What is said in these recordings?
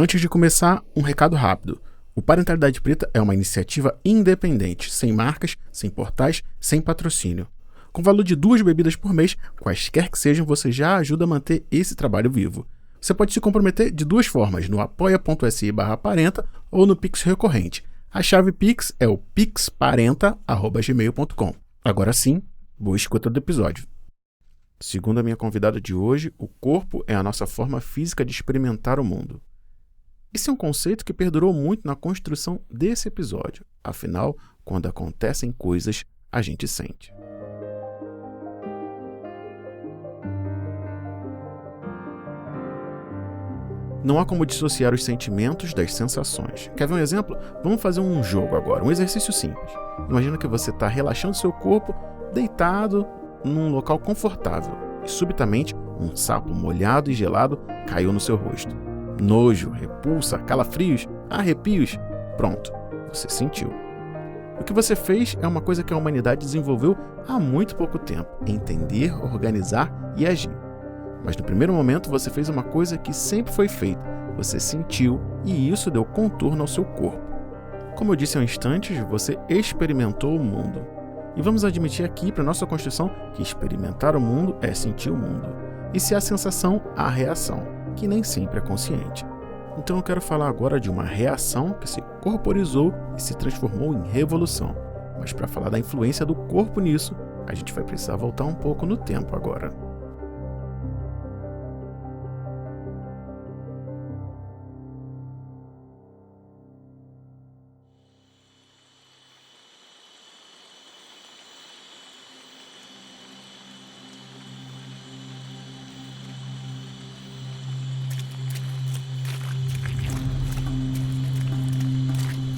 Antes de começar, um recado rápido. O Parentalidade Preta é uma iniciativa independente, sem marcas, sem portais, sem patrocínio. Com valor de 2 bebidas por mês, quaisquer que sejam, você já ajuda a manter esse trabalho vivo. Você pode se comprometer de 2 formas, no apoia.se/parenta ou no Pix recorrente. A chave Pix é o pixparenta@gmail.com. Agora sim, boa escuta do episódio. Segundo a minha convidada de hoje, o corpo é a nossa forma física de experimentar o mundo. Esse é um conceito que perdurou muito na construção desse episódio. Afinal, quando acontecem coisas, a gente sente. Não há como dissociar os sentimentos das sensações. Quer ver um exemplo? Vamos fazer um jogo agora, um exercício simples. Imagina que você está relaxando seu corpo, deitado num local confortável, e subitamente um sapo molhado e gelado caiu no seu rosto. Nojo, repulsa, calafrios, arrepios. Pronto, você sentiu. O que você fez é uma coisa que a humanidade desenvolveu há muito pouco tempo: entender, organizar e agir. Mas no primeiro momento você fez uma coisa que sempre foi feita. Você sentiu e isso deu contorno ao seu corpo. Como eu disse há instantes, você experimentou o mundo. E vamos admitir aqui para nossa construção que experimentar o mundo é sentir o mundo. E se há sensação, há reação, que nem sempre é consciente. Então eu quero falar agora de uma reação que se corporizou e se transformou em revolução. Mas para falar da influência do corpo nisso, a gente vai precisar voltar um pouco no tempo agora.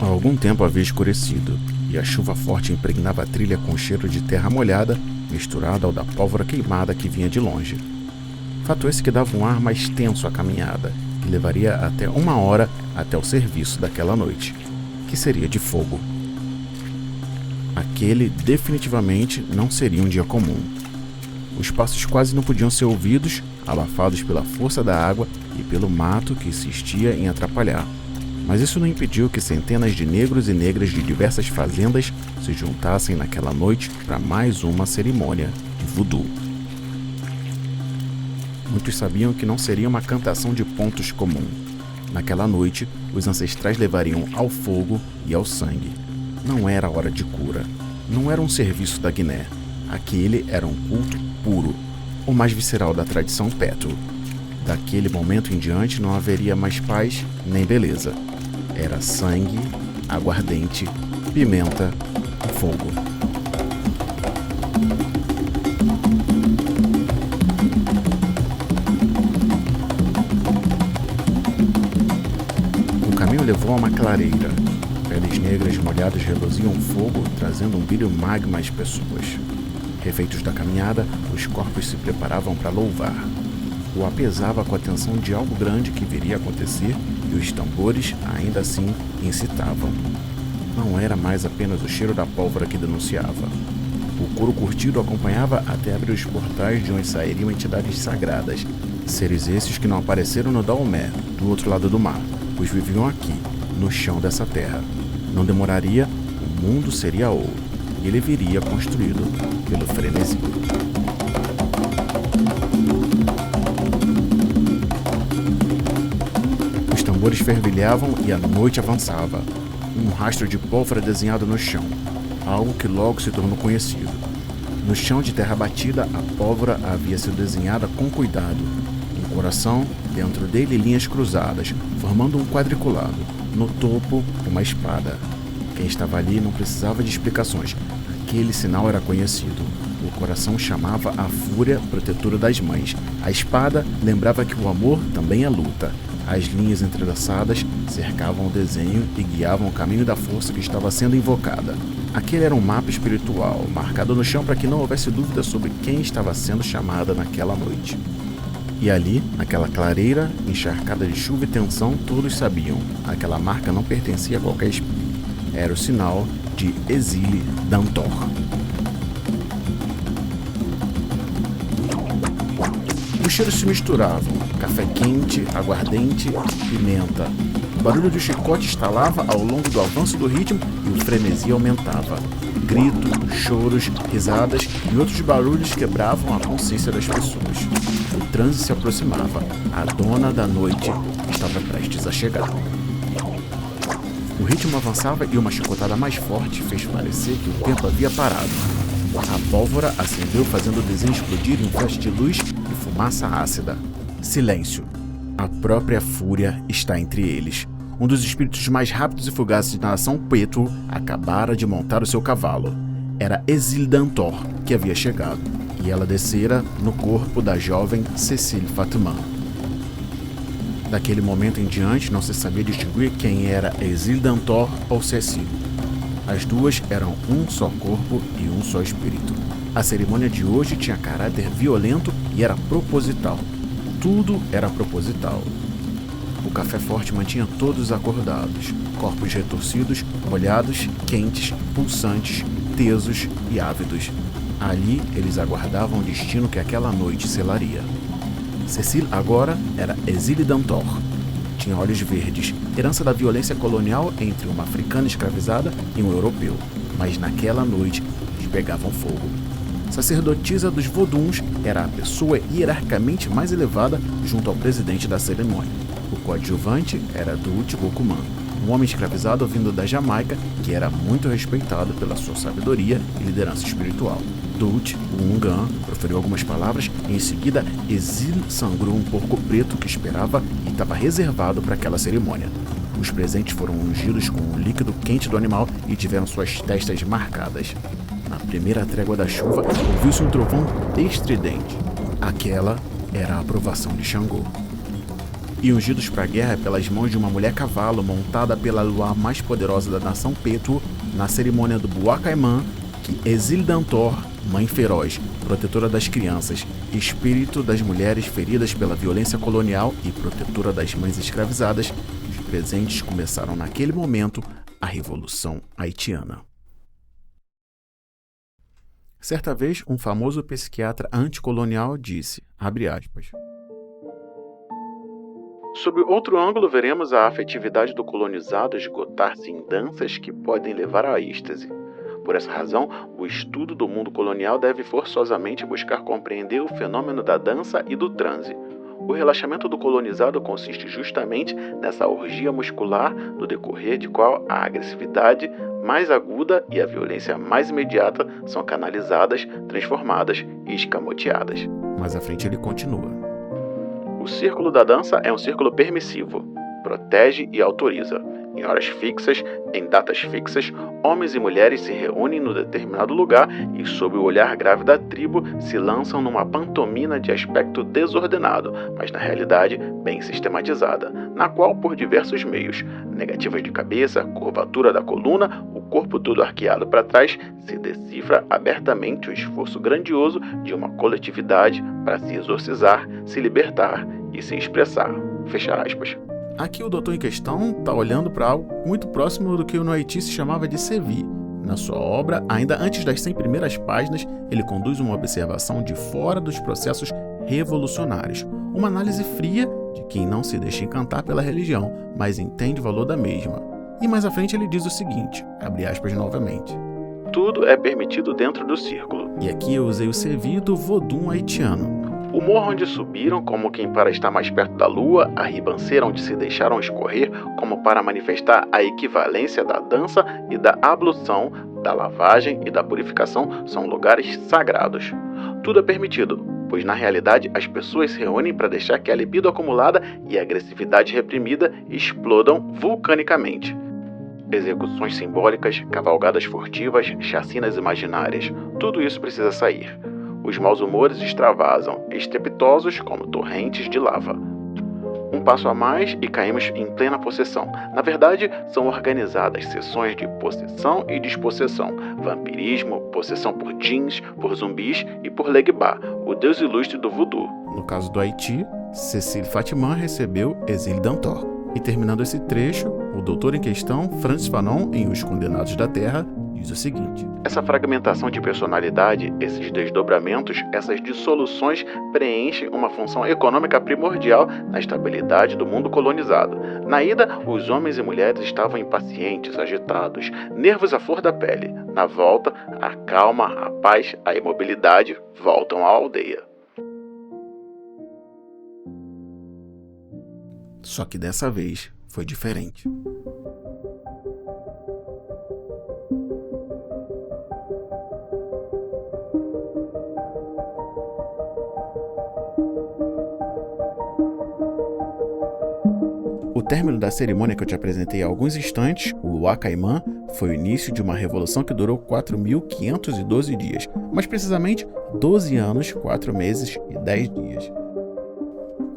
Há algum tempo havia escurecido, e a chuva forte impregnava a trilha com cheiro de terra molhada, misturado ao da pólvora queimada que vinha de longe. Fato esse que dava um ar mais tenso à caminhada, que levaria até 1 hora até o serviço daquela noite, que seria de fogo. Aquele definitivamente não seria um dia comum. Os passos quase não podiam ser ouvidos, abafados pela força da água e pelo mato que insistia em atrapalhar. Mas isso não impediu que centenas de negros e negras de diversas fazendas se juntassem naquela noite para mais uma cerimônia de voodoo. Muitos sabiam que não seria uma cantação de pontos comum. Naquela noite, os ancestrais levariam ao fogo e ao sangue. Não era hora de cura. Não era um serviço da Guiné. Aquele era um culto puro, o mais visceral da tradição Petu. Daquele momento em diante não haveria mais paz nem beleza. Era sangue, aguardente, pimenta, fogo. O caminho levou a uma clareira. Peles negras molhadas reluziam fogo, trazendo um brilho magma às pessoas. Refeitos da caminhada, os corpos se preparavam para louvar. O apesava com a tensão de algo grande que viria a acontecer e os tambores, ainda assim, incitavam. Não era mais apenas o cheiro da pólvora que denunciava. O couro curtido acompanhava até abrir os portais de onde sairiam entidades sagradas, seres esses que não apareceram no Daomé, do outro lado do mar, pois viviam aqui, no chão dessa terra. Não demoraria, o mundo seria ouro, e ele viria construído pelo frenesi. Os tambores fervilhavam e a noite avançava. Um rastro de pólvora desenhado no chão, algo que logo se tornou conhecido. No chão de terra batida, a pólvora havia sido desenhada com cuidado. Um coração, dentro dele linhas cruzadas, formando um quadriculado. No topo, uma espada. Quem estava ali não precisava de explicações. Aquele sinal era conhecido. O coração chamava a fúria protetora das mães. A espada lembrava que o amor também é luta. As linhas entrelaçadas cercavam o desenho e guiavam o caminho da força que estava sendo invocada. Aquele era um mapa espiritual, marcado no chão para que não houvesse dúvida sobre quem estava sendo chamada naquela noite. E ali, naquela clareira, encharcada de chuva e tensão, todos sabiam. Aquela marca não pertencia a qualquer espírito. Era o sinal de Exile Dantor. Os cheiros se misturavam: café quente, aguardente, pimenta. O barulho do chicote estalava ao longo do avanço do ritmo e o frenesi aumentava. Gritos, choros, risadas e outros barulhos quebravam a consciência das pessoas. O transe se aproximava. A dona da noite estava prestes a chegar. O ritmo avançava e uma chicotada mais forte fez parecer que o tempo havia parado. A pólvora acendeu, fazendo o desenho explodir em um flash de luz e fumaça ácida. Silêncio. A própria fúria está entre eles. Um dos espíritos mais rápidos e fugazes da nação Petu acabara de montar o seu cavalo. Era Ezildantor, que havia chegado, e ela descera no corpo da jovem Cecile Fatman. Daquele momento em diante, não se sabia distinguir quem era Ezildantor ou Cecile. As duas eram um só corpo e um só espírito. A cerimônia de hoje tinha caráter violento e era proposital. Tudo era proposital. O café forte mantinha todos acordados, corpos retorcidos, molhados, quentes, pulsantes, tesos e ávidos. Ali eles aguardavam o destino que aquela noite selaria. Cecile agora era Ezildantor. Tinha olhos verdes, herança da violência colonial entre uma africana escravizada e um europeu. Mas naquela noite eles pegavam fogo. Sacerdotisa dos Voduns, era a pessoa hierarquicamente mais elevada junto ao presidente da cerimônia. O coadjuvante era Dut Bokuman, um homem escravizado vindo da Jamaica que era muito respeitado pela sua sabedoria e liderança espiritual. Dut, o Ungan, proferiu algumas palavras e em seguida Ezil sangrou um porco preto que esperava e estava reservado para aquela cerimônia. Os presentes foram ungidos com o líquido quente do animal e tiveram suas testas marcadas. Na primeira trégua da chuva, ouviu-se um trovão estridente. Aquela era a aprovação de Xangô. E ungidos para a guerra pelas mãos de uma mulher-cavalo montada pela lua mais poderosa da nação Petu, na cerimônia do Buacaimã, que Ezildantor, mãe feroz, protetora das crianças, espírito das mulheres feridas pela violência colonial e protetora das mães escravizadas, os presentes começaram naquele momento a Revolução Haitiana. Certa vez, um famoso psiquiatra anticolonial disse, abre aspas, sob outro ângulo, veremos a afetividade do colonizado esgotar-se em danças que podem levar à êxtase. Por essa razão, o estudo do mundo colonial deve forçosamente buscar compreender o fenômeno da dança e do transe. O relaxamento do colonizado consiste justamente nessa orgia muscular no decorrer de qual a agressividade mais aguda e a violência mais imediata são canalizadas, transformadas e escamoteadas. Mais à frente ele continua. O círculo da dança é um círculo permissivo, protege e autoriza. Em horas fixas, em datas fixas, homens e mulheres se reúnem no determinado lugar e, sob o olhar grave da tribo, se lançam numa pantomima de aspecto desordenado, mas na realidade bem sistematizada, na qual, por diversos meios, negativas de cabeça, curvatura da coluna, o corpo todo arqueado para trás, se decifra abertamente o esforço grandioso de uma coletividade para se exorcizar, se libertar e se expressar. Fecha aspas. Aqui o doutor em questão está olhando para algo muito próximo do que no Haiti se chamava de Sévi. Na sua obra, ainda antes das 100 primeiras páginas, ele conduz uma observação de fora dos processos revolucionários, uma análise fria de quem não se deixa encantar pela religião, mas entende o valor da mesma. E mais à frente ele diz o seguinte, abre aspas novamente. Tudo é permitido dentro do círculo. E aqui eu usei o Sévi do Vodun haitiano. O morro onde subiram, como quem para estar mais perto da lua, a ribanceira onde se deixaram escorrer, como para manifestar a equivalência da dança e da ablução, da lavagem e da purificação, são lugares sagrados. Tudo é permitido, pois na realidade as pessoas se reúnem para deixar que a libido acumulada e a agressividade reprimida explodam vulcanicamente. Execuções simbólicas, cavalgadas furtivas, chacinas imaginárias, tudo isso precisa sair. Os maus humores extravasam, estrepitosos como torrentes de lava. Um passo a mais e caímos em plena possessão. Na verdade, são organizadas sessões de possessão e despossessão, vampirismo, possessão por djinns, por zumbis e por Legba, o deus ilustre do voodoo. No caso do Haiti, Cecile Fatman recebeu Ezildantor. E terminando esse trecho, o doutor em questão, Francis Fanon, em Os Condenados da Terra, diz diz o seguinte: essa fragmentação de personalidade, esses desdobramentos, essas dissoluções preenchem uma função econômica primordial na estabilidade do mundo colonizado. Na ida, os homens e mulheres estavam impacientes, agitados, nervos à flor da pele. Na volta, a calma, a paz, a imobilidade voltam à aldeia. Só que dessa vez foi diferente. O término da cerimônia que eu te apresentei há alguns instantes, o Luá Caimã, foi o início de uma revolução que durou 4.512 dias, mais precisamente 12 anos, 4 meses e 10 dias.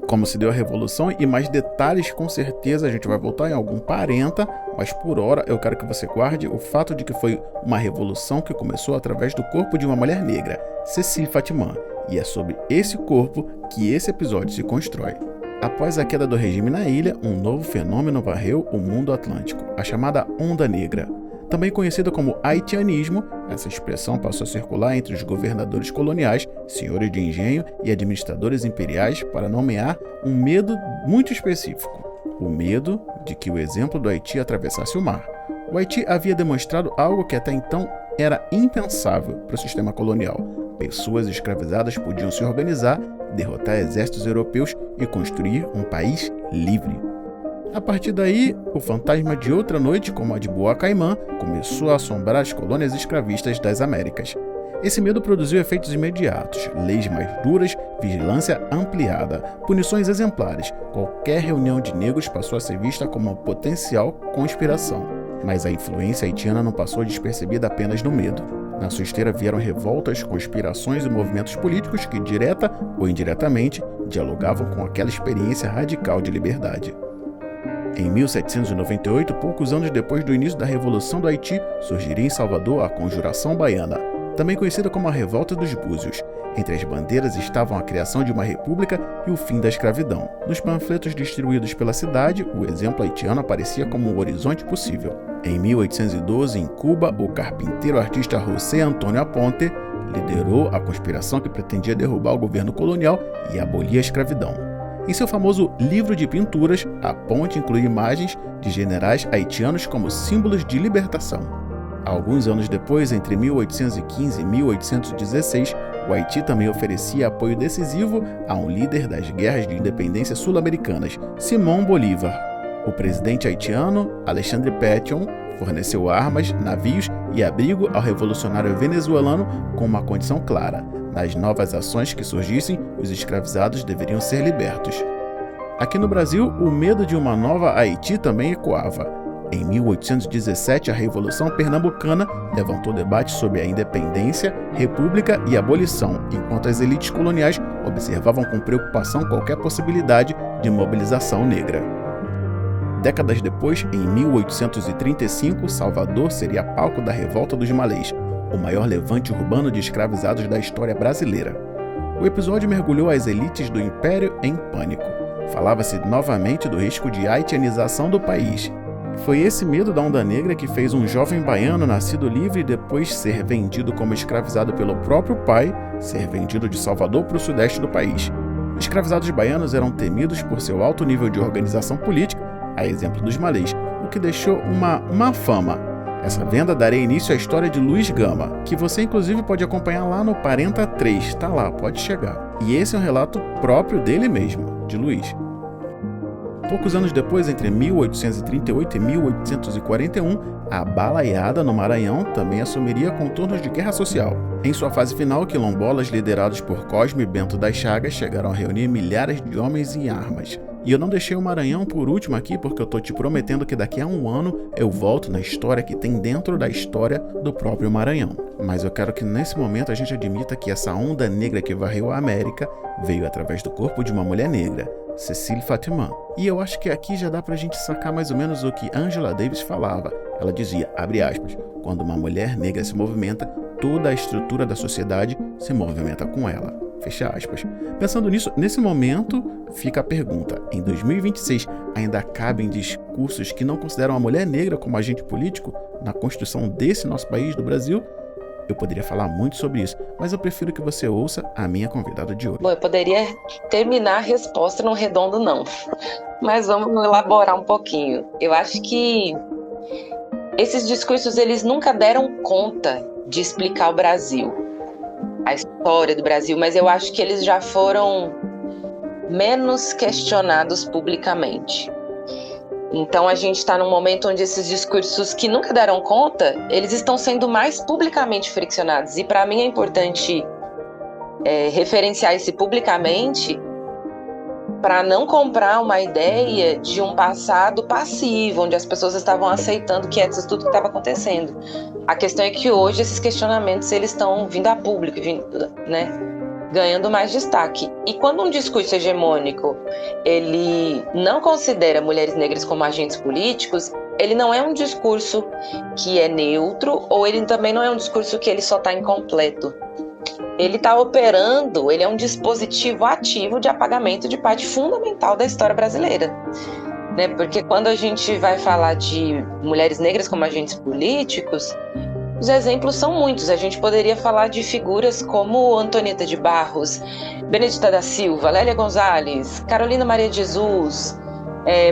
Como se deu a revolução e mais detalhes, com certeza a gente vai voltar em algum parenta, mas por hora eu quero que você guarde o fato de que foi uma revolução que começou através do corpo de uma mulher negra, Cecília Fatimã, e é sobre esse corpo que esse episódio se constrói. Após a queda do regime na ilha, um novo fenômeno varreu o mundo atlântico, a chamada Onda Negra. Também conhecida como haitianismo, essa expressão passou a circular entre os governadores coloniais, senhores de engenho e administradores imperiais para nomear um medo muito específico: o medo de que o exemplo do Haiti atravessasse o mar. O Haiti havia demonstrado algo que até então era impensável para o sistema colonial. Pessoas escravizadas podiam se organizar, derrotar exércitos europeus e construir um país livre. A partir daí, o fantasma de outra noite, como a de Boa Caimã, começou a assombrar as colônias escravistas das Américas. Esse medo produziu efeitos imediatos: leis mais duras, vigilância ampliada, punições exemplares. Qualquer reunião de negros passou a ser vista como uma potencial conspiração. Mas a influência haitiana não passou despercebida apenas no medo. Na sua esteira vieram revoltas, conspirações e movimentos políticos que, direta ou indiretamente, dialogavam com aquela experiência radical de liberdade. Em 1798, poucos anos depois do início da Revolução do Haiti, surgiria em Salvador a Conjuração Baiana, também conhecida como a Revolta dos Búzios. Entre as bandeiras estavam a criação de uma república e o fim da escravidão. Nos panfletos distribuídos pela cidade, o exemplo haitiano aparecia como um horizonte possível. Em 1812, em Cuba, o carpinteiro artista José Antônio Aponte liderou a conspiração que pretendia derrubar o governo colonial e abolir a escravidão. Em seu famoso livro de pinturas, Aponte inclui imagens de generais haitianos como símbolos de libertação. Alguns anos depois, entre 1815 e 1816, o Haiti também oferecia apoio decisivo a um líder das guerras de independência sul-americanas, Simão Bolívar. O presidente haitiano, Alexandre Pétion, forneceu armas, navios e abrigo ao revolucionário venezuelano com uma condição clara: nas novas ações que surgissem, os escravizados deveriam ser libertos. Aqui no Brasil, o medo de uma nova Haiti também ecoava. Em 1817, a Revolução Pernambucana levantou debate sobre a independência, república e abolição, enquanto as elites coloniais observavam com preocupação qualquer possibilidade de mobilização negra. Décadas depois, em 1835, Salvador seria palco da Revolta dos Malês, o maior levante urbano de escravizados da história brasileira. O episódio mergulhou as elites do Império em pânico. Falava-se novamente do risco de haitianização do país. Foi esse medo da Onda Negra que fez um jovem baiano nascido livre e depois ser vendido como escravizado pelo próprio pai, ser vendido de Salvador para o sudeste do país. Escravizados baianos eram temidos por seu alto nível de organização política, a exemplo dos malês, o que deixou uma má fama. Essa venda daria início à história de Luiz Gama, que você inclusive pode acompanhar lá no Parenta 3, tá lá, pode chegar. E esse é um relato próprio dele mesmo, de Luiz. Poucos anos depois, entre 1838 e 1841, a balaiada no Maranhão também assumiria contornos de guerra social. Em sua fase final, quilombolas liderados por Cosme Bento das Chagas chegaram a reunir milhares de homens em armas. E eu não deixei o Maranhão por último aqui porque eu tô te prometendo que daqui a um ano eu volto na história que tem dentro da história do próprio Maranhão. Mas eu quero que nesse momento a gente admita que essa onda negra que varreu a América veio através do corpo de uma mulher negra, Cecília Fatimã. E eu acho que aqui já dá pra gente sacar mais ou menos o que Angela Davis falava. Ela dizia, abre aspas, quando uma mulher negra se movimenta, toda a estrutura da sociedade se movimenta com ela. Fecha aspas. Pensando nisso, nesse momento, fica a pergunta. Em 2026, ainda cabem discursos que não consideram a mulher negra como agente político na construção desse nosso país, do Brasil? Eu poderia falar muito sobre isso, mas eu prefiro que você ouça a minha convidada de hoje. Bom, eu poderia terminar a resposta num redondo não, mas vamos elaborar um pouquinho. Eu acho que esses discursos, eles nunca deram conta de explicar o Brasil, a história do Brasil, mas eu acho que eles já foram menos questionados publicamente. Então a gente está num momento onde esses discursos que nunca deram conta, eles estão sendo mais publicamente friccionados. E para mim é importante referenciar esse publicamente para não comprar uma ideia de um passado passivo, onde as pessoas estavam aceitando quietas tudo que estava acontecendo. A questão é que hoje esses questionamentos eles estão vindo a público, ganhando mais destaque. E quando um discurso hegemônico ele não considera mulheres negras como agentes políticos, ele não é um discurso que é neutro, ou ele também não é um discurso que ele só está incompleto. Ele está operando, ele é um dispositivo ativo de apagamento de parte fundamental da história brasileira. Né? Porque quando a gente vai falar de mulheres negras como agentes políticos, os exemplos são muitos. A gente poderia falar de figuras como Antonieta de Barros, Benedita da Silva, Lélia Gonzalez, Carolina Maria de Jesus,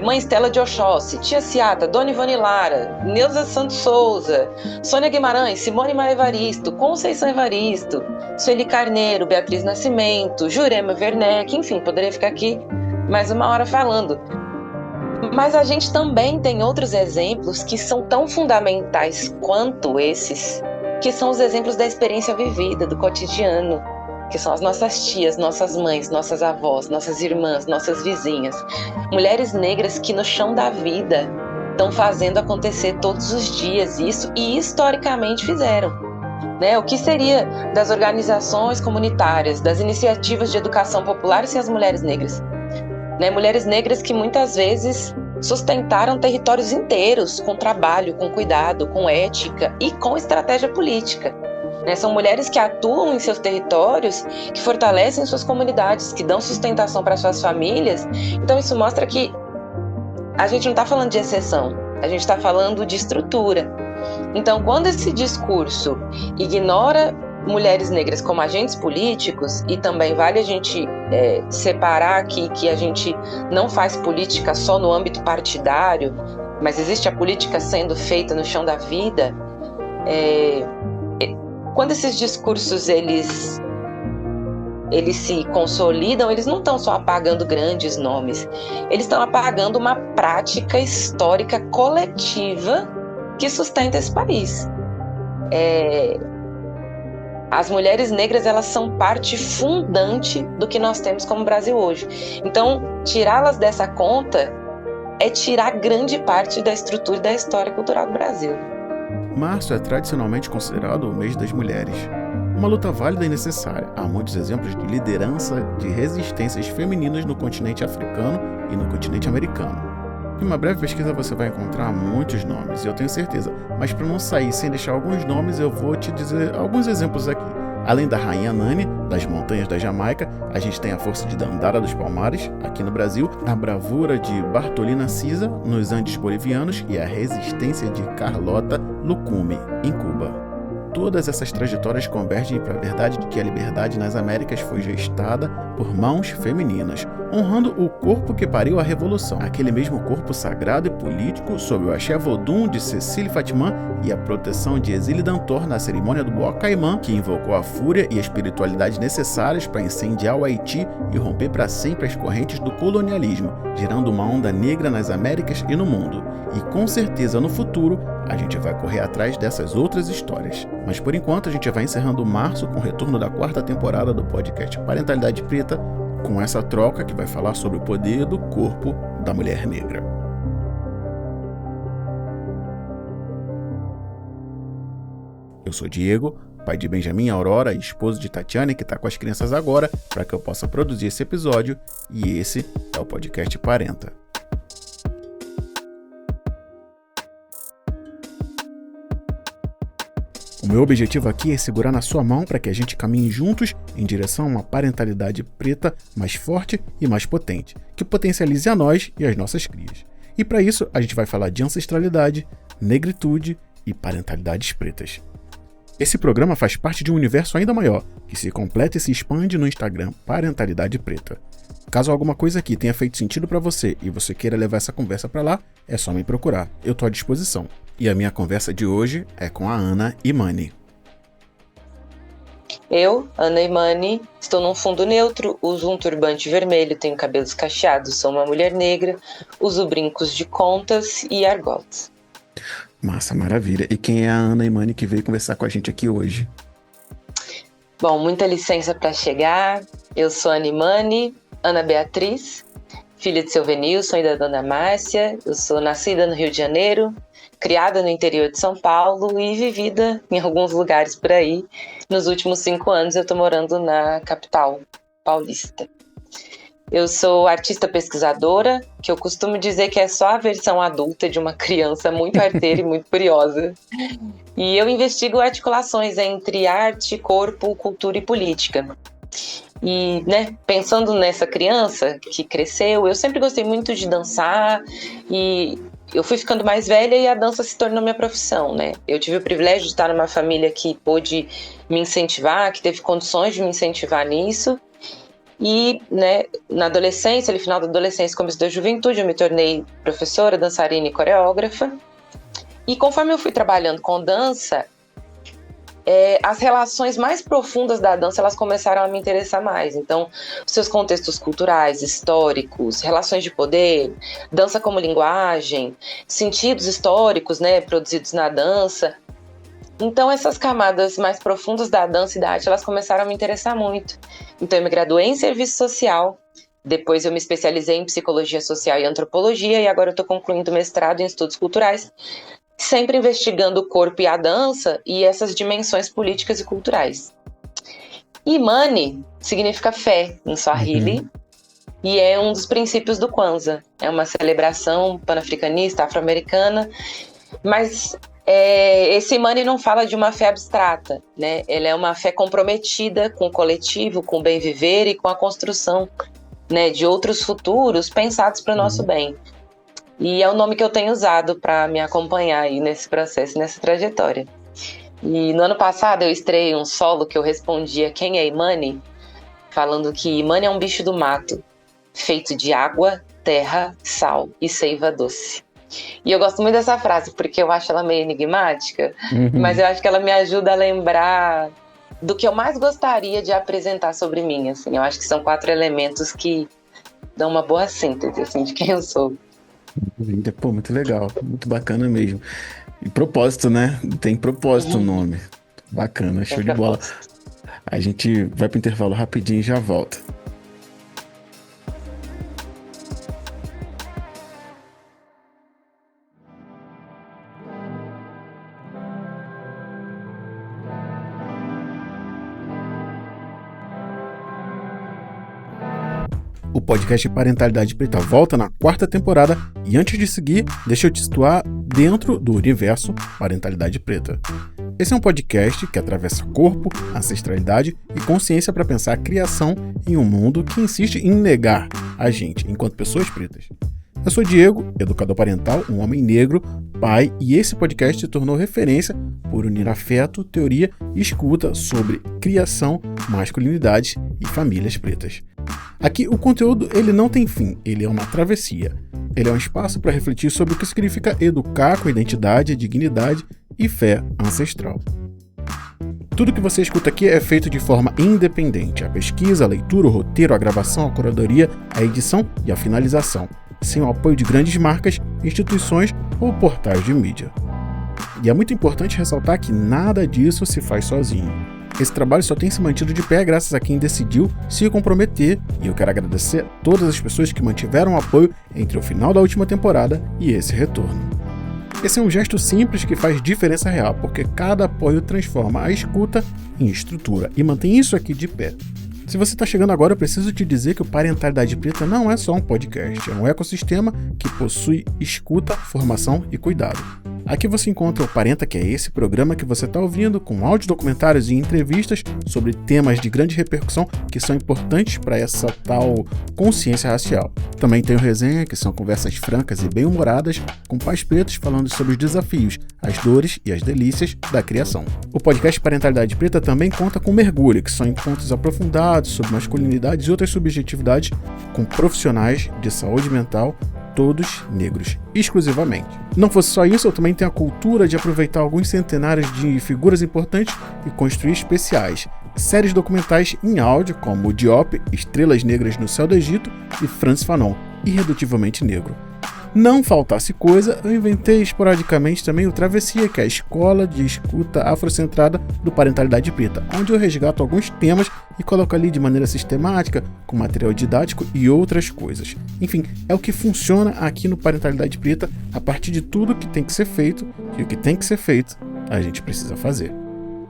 Mãe Estela de Oxóssi, Tia Ciata, Dona Ivone Lara, Neuza Santos Souza, Sônia Guimarães, Simone Maia Evaristo, Conceição Evaristo, Sueli Carneiro, Beatriz Nascimento, Jurema Werneck, enfim, poderia ficar aqui mais uma hora falando. Mas a gente também tem outros exemplos que são tão fundamentais quanto esses, que são os exemplos da experiência vivida, do cotidiano, que são as nossas tias, nossas mães, nossas avós, nossas irmãs, nossas vizinhas. Mulheres negras que no chão da vida estão fazendo acontecer todos os dias isso e historicamente fizeram. Né? O que seria das organizações comunitárias, das iniciativas de educação popular sem as mulheres negras? Né? Mulheres negras que muitas vezes sustentaram territórios inteiros com trabalho, com cuidado, com ética e com estratégia política. Né? São mulheres que atuam em seus territórios, que fortalecem suas comunidades, que dão sustentação para suas famílias. Então isso mostra que a gente não está falando de exceção, a gente está falando de estrutura. Então quando esse discurso ignora mulheres negras como agentes políticos, e também vale a gente separar aqui que a gente não faz política só no âmbito partidário, mas existe a política sendo feita no chão da vida. Quando esses discursos eles se consolidam, eles não estão só apagando grandes nomes, eles estão apagando uma prática histórica coletiva que sustenta esse país. As mulheres negras, elas são parte fundante do que nós temos como Brasil hoje. Então, tirá-las dessa conta é tirar grande parte da estrutura e da história cultural do Brasil. Março é tradicionalmente considerado o mês das mulheres. Uma luta válida e necessária. Há muitos exemplos de liderança de resistências femininas no continente africano e no continente americano. Em uma breve pesquisa você vai encontrar muitos nomes, e eu tenho certeza, mas para não sair sem deixar alguns nomes, eu vou te dizer alguns exemplos aqui. Além da Rainha Nani, das montanhas da Jamaica, a gente tem a força de Dandara dos Palmares, aqui no Brasil, a bravura de Bartolina Sisa, nos Andes bolivianos, e a resistência de Carlota Lucumi, em Cuba. Todas essas trajetórias convergem para a verdade de que a liberdade nas Américas foi gestada por mãos femininas, honrando o corpo que pariu a Revolução, aquele mesmo corpo sagrado e político sob o axé vodum de Cecília Fatiman e a proteção de Exílio Dantor na cerimônia do Boa Caimã, que invocou a fúria e a espiritualidade necessárias para incendiar o Haiti e romper para sempre as correntes do colonialismo, gerando uma onda negra nas Américas e no mundo. E com certeza no futuro a gente vai correr atrás dessas outras histórias. Mas por enquanto a gente vai encerrando março com o retorno da 4ª temporada do podcast Parentalidade Preta, com essa troca que vai falar sobre o poder do corpo da mulher negra. Eu sou Diego, pai de Benjamin e Aurora e esposo de Tatiane, que está com as crianças agora, para que eu possa produzir esse episódio, e esse é o podcast Parenta. O meu objetivo aqui é segurar na sua mão para que a gente caminhe juntos em direção a uma parentalidade preta mais forte e mais potente, que potencialize a nós e as nossas crias. E para isso, a gente vai falar de ancestralidade, negritude e parentalidades pretas. Esse programa faz parte de um universo ainda maior, que se completa e se expande no Instagram Parentalidade Preta. Caso alguma coisa aqui tenha feito sentido para você e você queira levar essa conversa para lá, é só me procurar. Eu estou à disposição. E a minha conversa de hoje é com a Ana Imani. Eu, Ana Imani, estou num fundo neutro, uso um turbante vermelho, tenho cabelos cacheados, sou uma mulher negra, uso brincos de contas e argolas. Massa, maravilha. E quem é a Ana Imani que veio conversar com a gente aqui hoje? Bom, muita licença para chegar. Eu sou Ana Imani, Ana Beatriz, filha de seu Venilson e da dona Márcia. Eu sou nascida no Rio de Janeiro, criada no interior de São Paulo e vivida em alguns lugares por aí. Nos últimos 5 anos eu estou morando na capital paulista. Eu sou artista pesquisadora, que eu costumo dizer que é só a versão adulta de uma criança muito arteira e muito curiosa. E eu investigo articulações entre arte, corpo, cultura e política. E, pensando nessa criança que cresceu, eu sempre gostei muito de dançar e eu fui ficando mais velha e a dança se tornou minha profissão, Eu tive o privilégio de estar numa família que pôde me incentivar, que teve condições de me incentivar nisso. E, na adolescência, no final da adolescência, começo da juventude, eu me tornei professora, dançarina e coreógrafa. E conforme eu fui trabalhando com dança, as relações mais profundas da dança, elas começaram a me interessar mais. Então, os seus contextos culturais, históricos, relações de poder, dança como linguagem, sentidos históricos, produzidos na dança. Então, essas camadas mais profundas da dança e da arte, elas começaram a me interessar muito. Então, eu me graduei em serviço social, depois eu me especializei em psicologia social e antropologia, e agora eu estou concluindo mestrado em estudos culturais, sempre investigando o corpo e a dança e essas dimensões políticas e culturais. Imani significa fé em Swahili, e é um dos princípios do Kwanzaa. É uma celebração pan-africanista, afro-americana, mas esse Imani não fala de uma fé abstrata, Ela é uma fé comprometida com o coletivo, com o bem viver e com a construção, de outros futuros pensados para o nosso bem. E é o nome que eu tenho usado para me acompanhar aí nesse processo, nessa trajetória. E no ano passado eu estreiei um solo que eu respondia quem é Imani, falando que Imani é um bicho do mato, feito de água, terra, sal e seiva doce. E eu gosto muito dessa frase, porque eu acho ela meio enigmática, mas eu acho que ela me ajuda a lembrar do que eu mais gostaria de apresentar sobre mim, assim. Eu acho que são 4 elementos que dão uma boa síntese, assim, de quem eu sou. Pô, muito legal, muito bacana mesmo. E propósito, Tem propósito o nome. Bacana, show de bola. A gente vai pro intervalo rapidinho e já volta. O podcast Parentalidade Preta volta na 4ª temporada e antes de seguir, deixa eu te situar dentro do universo Parentalidade Preta. Esse é um podcast que atravessa corpo, ancestralidade e consciência para pensar a criação em um mundo que insiste em negar a gente enquanto pessoas pretas. Eu sou Diego, educador parental, um homem negro, pai, e esse podcast se tornou referência por unir afeto, teoria e escuta sobre criação, masculinidades e famílias pretas. Aqui o conteúdo ele não tem fim, ele é uma travessia. Ele é um espaço para refletir sobre o que significa educar com identidade, dignidade e fé ancestral. Tudo que você escuta aqui é feito de forma independente. A pesquisa, a leitura, o roteiro, a gravação, a curadoria, a edição e a finalização, sem o apoio de grandes marcas, instituições ou portais de mídia. E é muito importante ressaltar que nada disso se faz sozinho. Esse trabalho só tem se mantido de pé graças a quem decidiu se comprometer, e eu quero agradecer a todas as pessoas que mantiveram o apoio entre o final da última temporada e esse retorno. Esse é um gesto simples que faz diferença real, porque cada apoio transforma a escuta em estrutura e mantém isso aqui de pé. Se você está chegando agora, eu preciso te dizer que o Parentalidade Preta não é só um podcast, é um ecossistema que possui escuta, formação e cuidado. Aqui você encontra o Parenta, que é esse programa que você está ouvindo, com áudio, documentários e entrevistas sobre temas de grande repercussão que são importantes para essa tal consciência racial. Também tem o Resenha, que são conversas francas e bem-humoradas com pais pretos falando sobre os desafios, as dores e as delícias da criação. O podcast Parentalidade Preta também conta com Mergulho, que são encontros aprofundados sobre masculinidades e outras subjetividades com profissionais de saúde mental, todos negros, exclusivamente. Não fosse só isso, eu também tenho a cultura de aproveitar alguns centenários de figuras importantes e construir especiais, séries documentais em áudio, como o Diop, Estrelas Negras no Céu do Egito, e Frantz Fanon, Irredutivelmente Negro. Não faltasse coisa, eu inventei esporadicamente também o Travessia, que é a escola de escuta afrocentrada do Parentalidade Preta, onde eu resgato alguns temas e coloco ali de maneira sistemática, com material didático e outras coisas. Enfim, é o que funciona aqui no Parentalidade Preta, a partir de tudo que tem que ser feito, e o que tem que ser feito, a gente precisa fazer.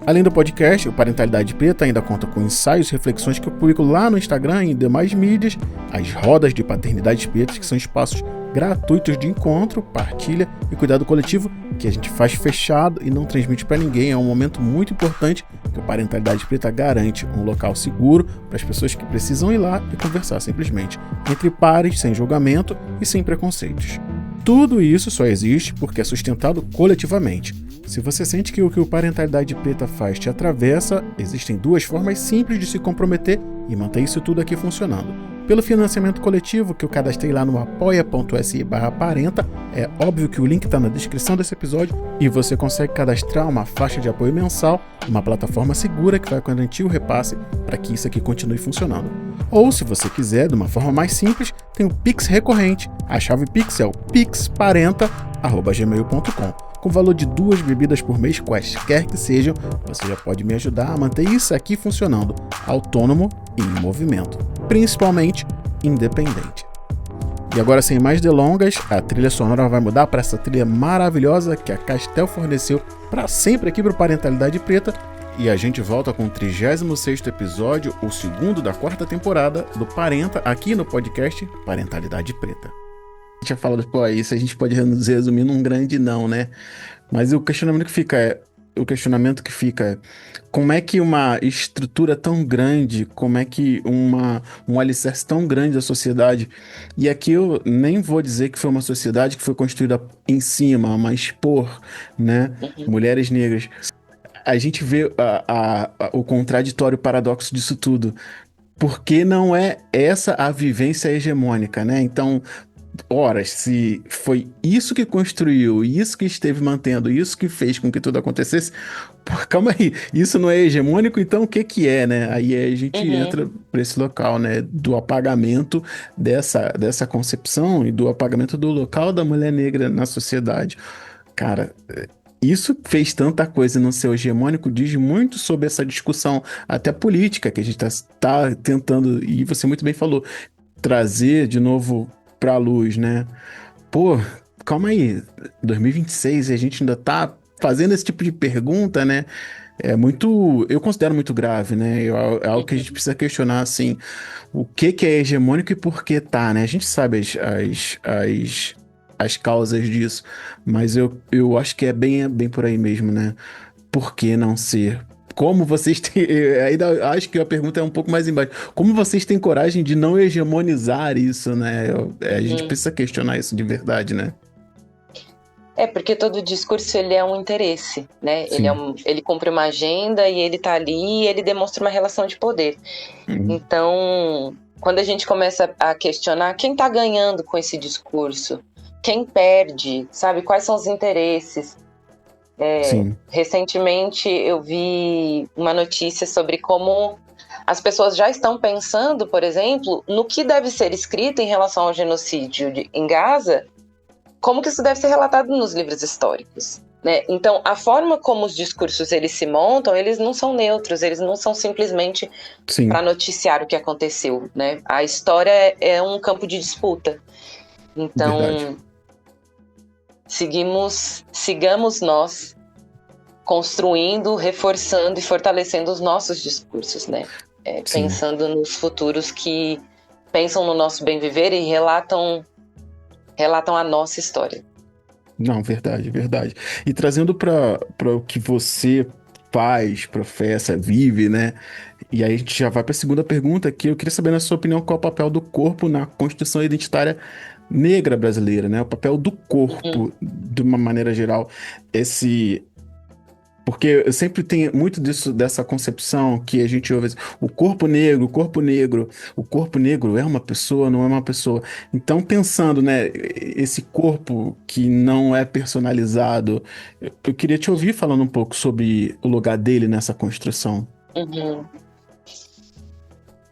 Além do podcast, o Parentalidade Preta ainda conta com ensaios e reflexões que eu publico lá no Instagram e em demais mídias, as rodas de paternidades pretas, que são espaços gratuitos de encontro, partilha e cuidado coletivo que a gente faz fechado e não transmite para ninguém. É um momento muito importante que o Parentalidade Preta garante um local seguro para as pessoas que precisam ir lá e conversar simplesmente, entre pares, sem julgamento e sem preconceitos. Tudo isso só existe porque é sustentado coletivamente. Se você sente que o que o Parentalidade Preta faz te atravessa, existem duas formas simples de se comprometer e manter isso tudo aqui funcionando. Pelo financiamento coletivo, que eu cadastrei lá no apoia.se/parenta, é óbvio que o link está na descrição desse episódio, e você consegue cadastrar uma faixa de apoio mensal, uma plataforma segura que vai garantir o repasse para que isso aqui continue funcionando. Ou, se você quiser, de uma forma mais simples, tem o Pix recorrente. A chave Pix é o pixparenta@gmail.com. Com o valor de 2 bebidas por mês, quaisquer que sejam, você já pode me ajudar a manter isso aqui funcionando, autônomo e em movimento, principalmente independente. E agora, sem mais delongas, a trilha sonora vai mudar para essa trilha maravilhosa que a Castel forneceu para sempre aqui para o Parentalidade Preta, e a gente volta com o 36º episódio, o segundo da 4ª temporada do Parenta, aqui no podcast Parentalidade Preta. A gente já falado, isso a gente pode resumir num grande não, né? Mas o questionamento que fica é como é que uma estrutura tão grande, como é que um alicerce tão grande da sociedade, e aqui eu nem vou dizer que foi uma sociedade que foi construída em cima, mas por, né, mulheres negras. A gente vê o contraditório, paradoxo disso tudo. Porque não é essa a vivência hegemônica, né? Então, ora, se foi isso que construiu, isso que esteve mantendo, isso que fez com que tudo acontecesse, calma aí, isso não é hegemônico, então o que é, né? Aí a gente entra para esse local, né, do apagamento dessa concepção e do apagamento do local da mulher negra na sociedade. Cara, isso fez tanta coisa não ser hegemônico, diz muito sobre essa discussão, até política, que a gente tá tentando, e você muito bem falou, trazer de novo pra luz, né? Pô, calma aí, 2026 e a gente ainda tá fazendo esse tipo de pergunta, né? Eu considero muito grave, né? É algo que a gente precisa questionar, assim, o que é hegemônico e por que tá, né? A gente sabe as causas disso, mas eu acho que é bem por aí mesmo, né? Por que não ser? Como vocês têm... Ainda acho que a pergunta é um pouco mais embaixo. Como vocês têm coragem de não hegemonizar isso, né? A gente precisa questionar isso de verdade, né? Porque todo discurso, ele é um interesse, né? Ele cumpre uma agenda e ele tá ali e ele demonstra uma relação de poder. Então, quando a gente começa a questionar quem tá ganhando com esse discurso, quem perde, sabe? Quais são os interesses? Recentemente eu vi uma notícia sobre como as pessoas já estão pensando, por exemplo, no que deve ser escrito em relação ao genocídio em Gaza, como que isso deve ser relatado nos livros históricos, né? Então, a forma como os discursos eles se montam, eles não são neutros, eles não são simplesmente para noticiar o que aconteceu, né? A história é um campo de disputa. Então, verdade. Sigamos nós construindo, reforçando e fortalecendo os nossos discursos, né? Pensando nos futuros que pensam no nosso bem viver e relatam a nossa história. Não, verdade, verdade. E trazendo para o que você faz, professa, vive, né? E aí a gente já vai para a segunda pergunta, que eu queria saber, na sua opinião, qual é o papel do corpo na construção identitária negra brasileira, né? O papel do Uhum. corpo, de uma maneira geral. Esse Porque eu sempre tenho muito disso, dessa concepção que a gente ouve assim, o corpo negro, o corpo negro, o corpo negro é uma pessoa, não é uma pessoa. Então, pensando, né, esse corpo que não é personalizado, eu queria te ouvir falando um pouco sobre o lugar dele nessa construção. Uhum.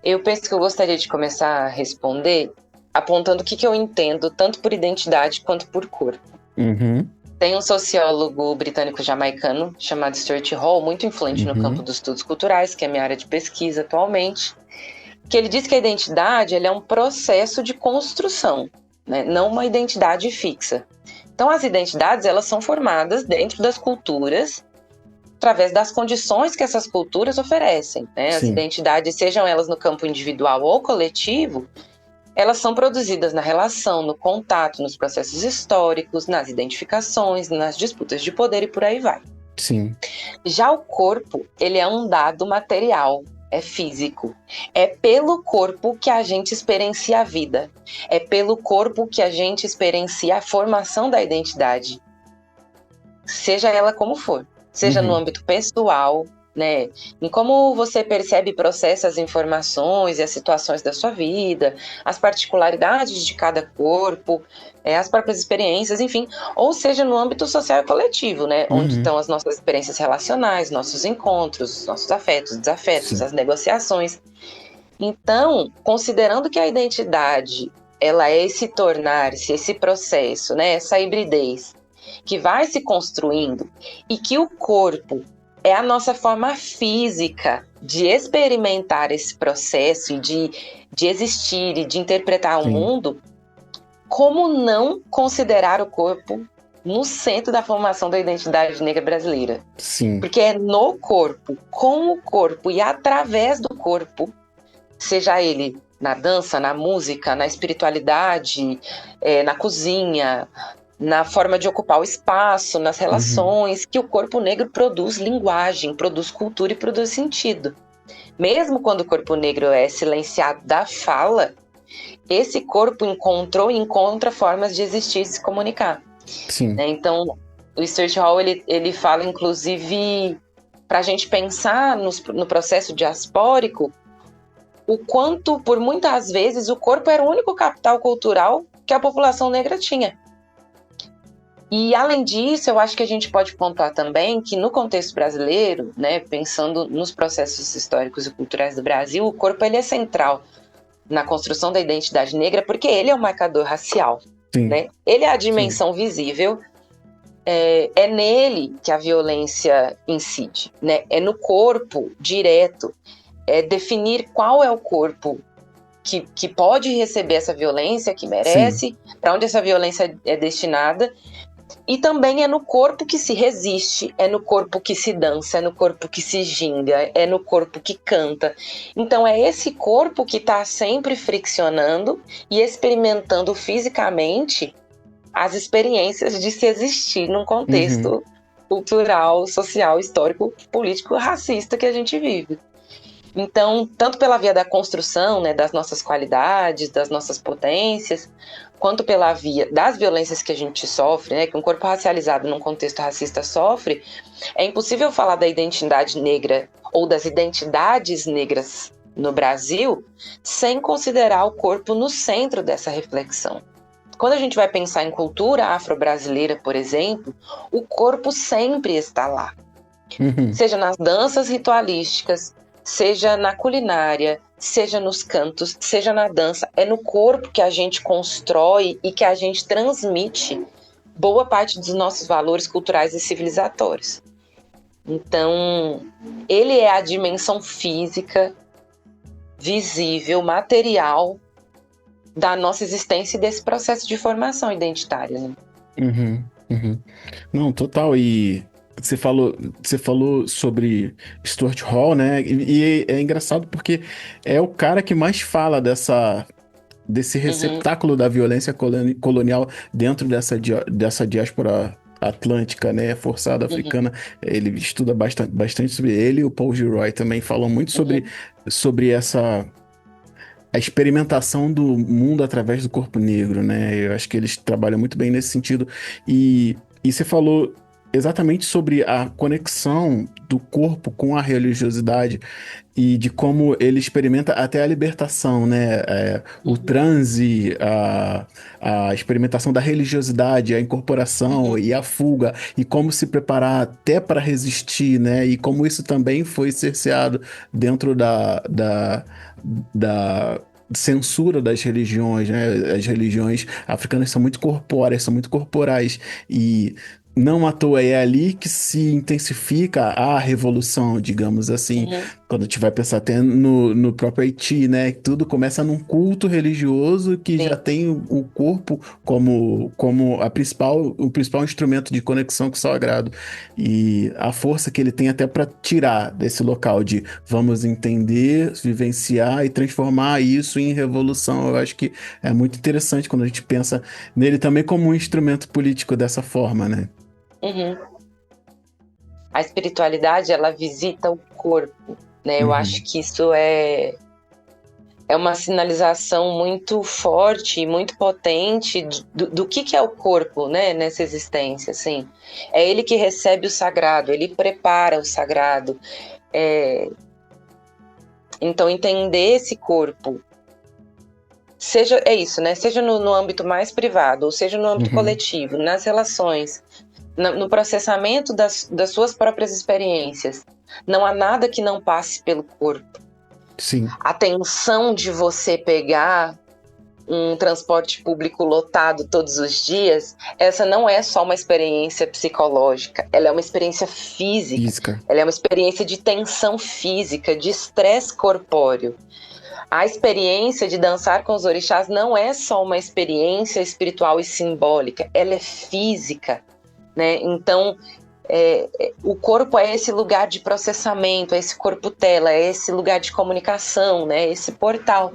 Eu penso que eu gostaria de começar a responder apontando o que eu entendo tanto por identidade quanto por corpo. Uhum, Tem um sociólogo britânico-jamaicano chamado Stuart Hall, muito influente no campo uhum, dos estudos culturais, que é a minha área de pesquisa atualmente, que ele diz que a identidade é um processo de construção, né? Não uma identidade fixa. Então, as identidades elas são formadas dentro das culturas através das condições que essas culturas oferecem, né? As sim, identidades, sejam elas no campo individual ou coletivo, elas são produzidas na relação, no contato, nos processos históricos, nas identificações, nas disputas de poder e por aí vai. sim, Já o corpo, ele é um dado material, é físico. É pelo corpo que a gente experiencia a vida. É pelo corpo que a gente experiencia a formação da identidade, seja ela como for. Seja no uhum, âmbito pessoal, né? Em como você percebe e processa as informações e as situações da sua vida, as particularidades de cada corpo, as próprias experiências, enfim. Ou seja, no âmbito social e coletivo, né? Onde uhum, estão as nossas experiências relacionais, nossos encontros, nossos afetos, desafetos, sim, as negociações. Então, considerando que a identidade ela é esse tornar-se, esse processo, né? Essa hibridez que vai se construindo e que o corpo é a nossa forma física de experimentar esse processo e de existir e de interpretar o sim, mundo, como não considerar o corpo no centro da formação da identidade negra brasileira? sim, Porque é no corpo, com o corpo e através do corpo, seja ele na dança, na música, na espiritualidade, na cozinha, na forma de ocupar o espaço, nas uhum, relações, que o corpo negro produz linguagem, produz cultura e produz sentido. Mesmo quando o corpo negro é silenciado da fala, esse corpo encontrou e encontra formas de existir e se comunicar. sim, Né? Então, o Stuart Hall ele fala, inclusive, para a gente pensar no processo diaspórico, o quanto, por muitas vezes, o corpo era o único capital cultural que a população negra tinha. E, além disso, eu acho que a gente pode pontuar também que, no contexto brasileiro, né, pensando nos processos históricos e culturais do Brasil, o corpo ele é central na construção da identidade negra porque ele é o marcador racial. sim, Né? Ele é a sim, dimensão visível, é nele que a violência incide, né? É no corpo direto, é definir qual é o corpo que pode receber essa violência, que sim, merece, para onde essa violência é destinada, e também é no corpo que se resiste, é no corpo que se dança, é no corpo que se ginga, é no corpo que canta. Então é esse corpo que está sempre friccionando e experimentando fisicamente as experiências de se existir num uhum, contexto cultural, social, histórico, político, racista que a gente vive. Então, tanto pela via da construção, né, das nossas qualidades, das nossas potências, quanto pela via das violências que a gente sofre, né, que um corpo racializado num contexto racista sofre, é impossível falar da identidade negra ou das identidades negras no Brasil sem considerar o corpo no centro dessa reflexão. Quando a gente vai pensar em cultura afro-brasileira, por exemplo, o corpo sempre está lá, uhum, seja nas danças ritualísticas, seja na culinária, seja nos cantos, seja na dança. É no corpo que a gente constrói e que a gente transmite boa parte dos nossos valores culturais e civilizatórios. Então, ele é a dimensão física, visível, material da nossa existência e desse processo de formação identitária. Né? uhum, uhum. Não, total. E você falou sobre Stuart Hall, né? E é engraçado porque é o cara que mais fala desse receptáculo da violência colonial dentro dessa diáspora atlântica, né, forçada africana. Ele estuda bastante sobre ele, e o Paul Gilroy também falam muito sobre essa a experimentação do mundo através do corpo negro, né? Eu acho que eles trabalham muito bem nesse sentido. E você falou exatamente sobre a conexão do corpo com a religiosidade e de como ele experimenta até a libertação, né? O transe, a experimentação da religiosidade, a incorporação e a fuga, e como se preparar até para resistir, né? E como isso também foi cerceado dentro da censura das religiões, né? As religiões africanas são muito corpóreas, são muito corporais, e não à toa é ali que se intensifica a revolução, digamos assim. Quando a gente vai pensar até no próprio Haiti, né? Tudo começa num culto religioso que Sim. já tem o corpo como o principal instrumento de conexão com o sagrado. E a força que ele tem até para tirar desse local de vamos entender, vivenciar e transformar isso em revolução. Eu acho que é muito interessante quando a gente pensa nele também como um instrumento político dessa forma, né? A espiritualidade, ela visita o corpo, né? Eu acho que isso é uma sinalização muito forte e muito potente do que é o corpo, né? Nessa existência, assim. É ele que recebe o sagrado, ele prepara o sagrado. Então, entender esse corpo, é isso, né? Seja no âmbito mais privado, ou seja no âmbito coletivo, nas relações, no processamento das suas próprias experiências. Não há nada que não passe pelo corpo. Sim. A tensão de você pegar um transporte público lotado todos os dias, essa não é só uma experiência psicológica, ela é uma experiência física. Ela é uma experiência de tensão física, de estresse corpóreo. A experiência de dançar com os orixás não é só uma experiência espiritual e simbólica, ela é física, né? Então, o corpo é esse lugar de processamento, é esse corpo tela, é esse lugar de comunicação, né? Esse portal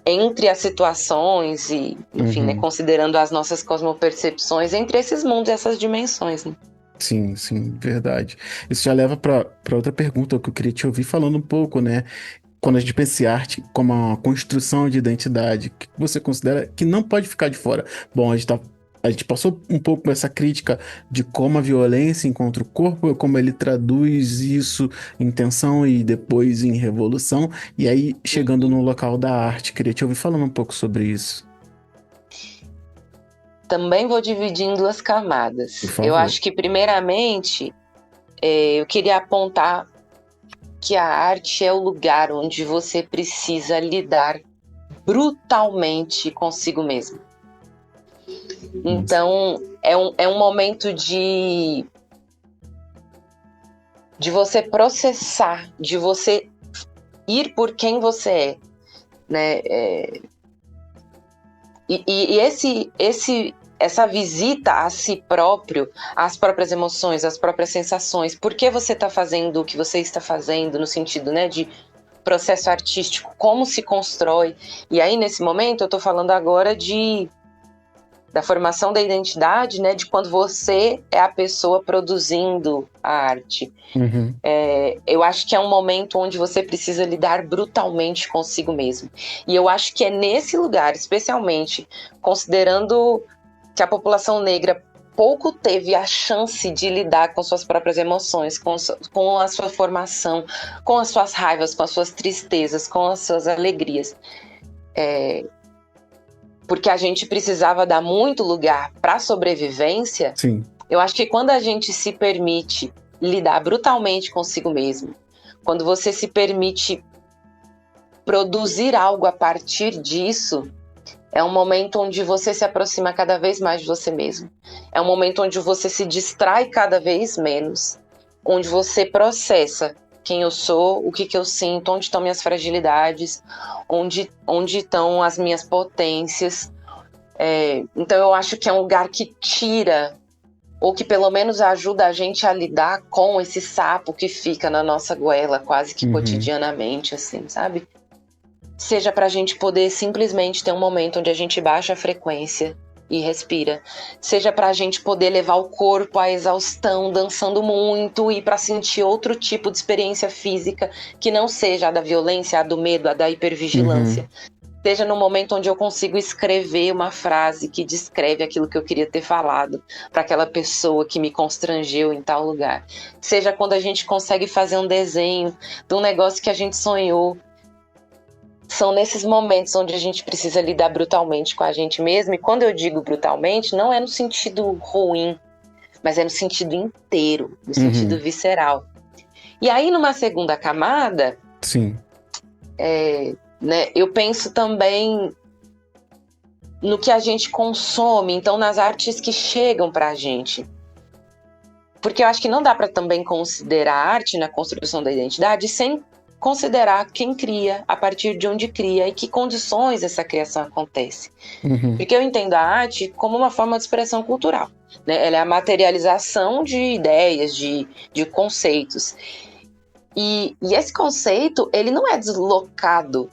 entre as situações e, enfim, né? Considerando as nossas cosmopercepções, entre esses mundos e essas dimensões, né? Sim, verdade. Isso já leva para outra pergunta que eu queria te ouvir falando um pouco, né? Quando a gente pensa em arte como uma construção de identidade, o que você considera que não pode ficar de fora? Bom, a gente passou um pouco por essa crítica de como a violência encontra o corpo, como ele traduz isso em tensão e depois em revolução, e aí chegando no local da arte. Queria te ouvir falando um pouco sobre isso. Também vou dividir em duas camadas. Por favor. Eu acho que, primeiramente, eu queria apontar que a arte é o lugar onde você precisa lidar brutalmente consigo mesmo. Então, é um momento de você processar, de você ir por quem você é, né? Essa visita a si próprio, às próprias emoções, às próprias sensações, por que você está fazendo o que você está fazendo, no sentido, né, de processo artístico, como se constrói. E aí, nesse momento, eu estou falando agora da formação da identidade, né, de quando você é a pessoa produzindo a arte. Eu acho que é um momento onde você precisa lidar brutalmente consigo mesmo. E eu acho que é nesse lugar, especialmente considerando que a população negra pouco teve a chance de lidar com suas próprias emoções, com a sua formação, com as suas raivas, com as suas tristezas, com as suas alegrias. Porque a gente precisava dar muito lugar para a sobrevivência. Sim. Eu acho que quando a gente se permite lidar brutalmente consigo mesmo, quando você se permite produzir algo a partir disso, é um momento onde você se aproxima cada vez mais de você mesmo. É um momento onde você se distrai cada vez menos, onde você processa quem eu sou, o que eu sinto, onde estão minhas fragilidades, onde estão as minhas potências. Então eu acho que é um lugar que tira, ou que pelo menos ajuda a gente a lidar com esse sapo que fica na nossa goela quase que cotidianamente, assim, sabe? seja para a gente poder simplesmente ter um momento onde a gente baixa a frequência e respira, seja para a gente poder levar o corpo à exaustão, dançando muito, e para sentir outro tipo de experiência física que não seja a da violência, a do medo, a da hipervigilância. Seja no momento onde eu consigo escrever uma frase que descreve aquilo que eu queria ter falado para aquela pessoa que me constrangeu em tal lugar. Seja quando a gente consegue fazer um desenho de um negócio que a gente sonhou. São nesses momentos onde a gente precisa lidar brutalmente com a gente mesmo. E quando eu digo brutalmente, não é no sentido ruim, mas é no sentido inteiro, no sentido visceral. E aí, numa segunda camada... Sim. Né, eu penso também no que a gente consome, então nas artes que chegam para a gente. Porque eu acho que não dá para também considerar a arte na construção da identidade sem considerar quem cria, a partir de onde cria e que condições essa criação acontece. Porque eu entendo a arte como uma forma de expressão cultural, né? Ela é a materialização de ideias, de conceitos. E esse conceito, ele não é deslocado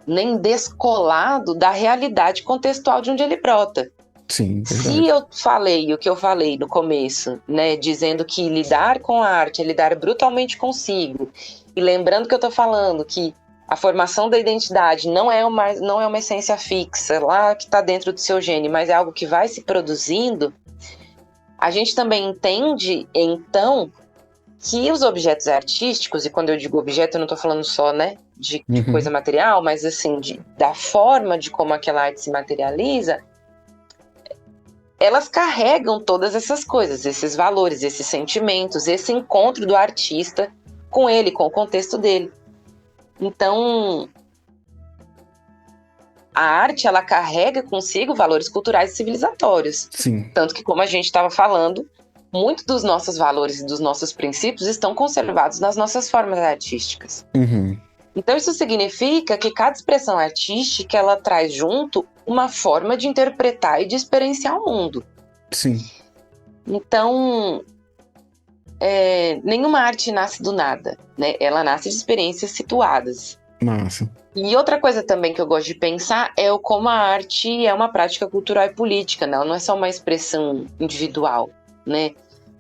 nem descolado da realidade contextual de onde ele brota. Sim, se eu falei o que eu falei no começo, né, dizendo que lidar com a arte é lidar brutalmente consigo, e lembrando que eu estou falando que a formação da identidade não é uma essência fixa, lá que está dentro do seu gene, mas é algo que vai se produzindo, a gente também entende, então, que os objetos artísticos, e quando eu digo objeto eu não estou falando só, né, de coisa material, mas assim, da forma de como aquela arte se materializa, elas carregam todas essas coisas, esses valores, esses sentimentos, esse encontro do artista com ele, com o contexto dele. Então, a arte, ela carrega consigo valores culturais e civilizatórios. Sim. Tanto que, como a gente estava falando, muitos dos nossos valores e dos nossos princípios estão conservados nas nossas formas artísticas. Então isso significa que cada expressão artística, ela traz junto uma forma de interpretar e de experienciar o mundo. Sim. Então, nenhuma arte nasce do nada, né? Ela nasce de experiências situadas. Massa. E outra coisa também que eu gosto de pensar é como a arte é uma prática cultural e política, né? Ela não é só uma expressão individual, né?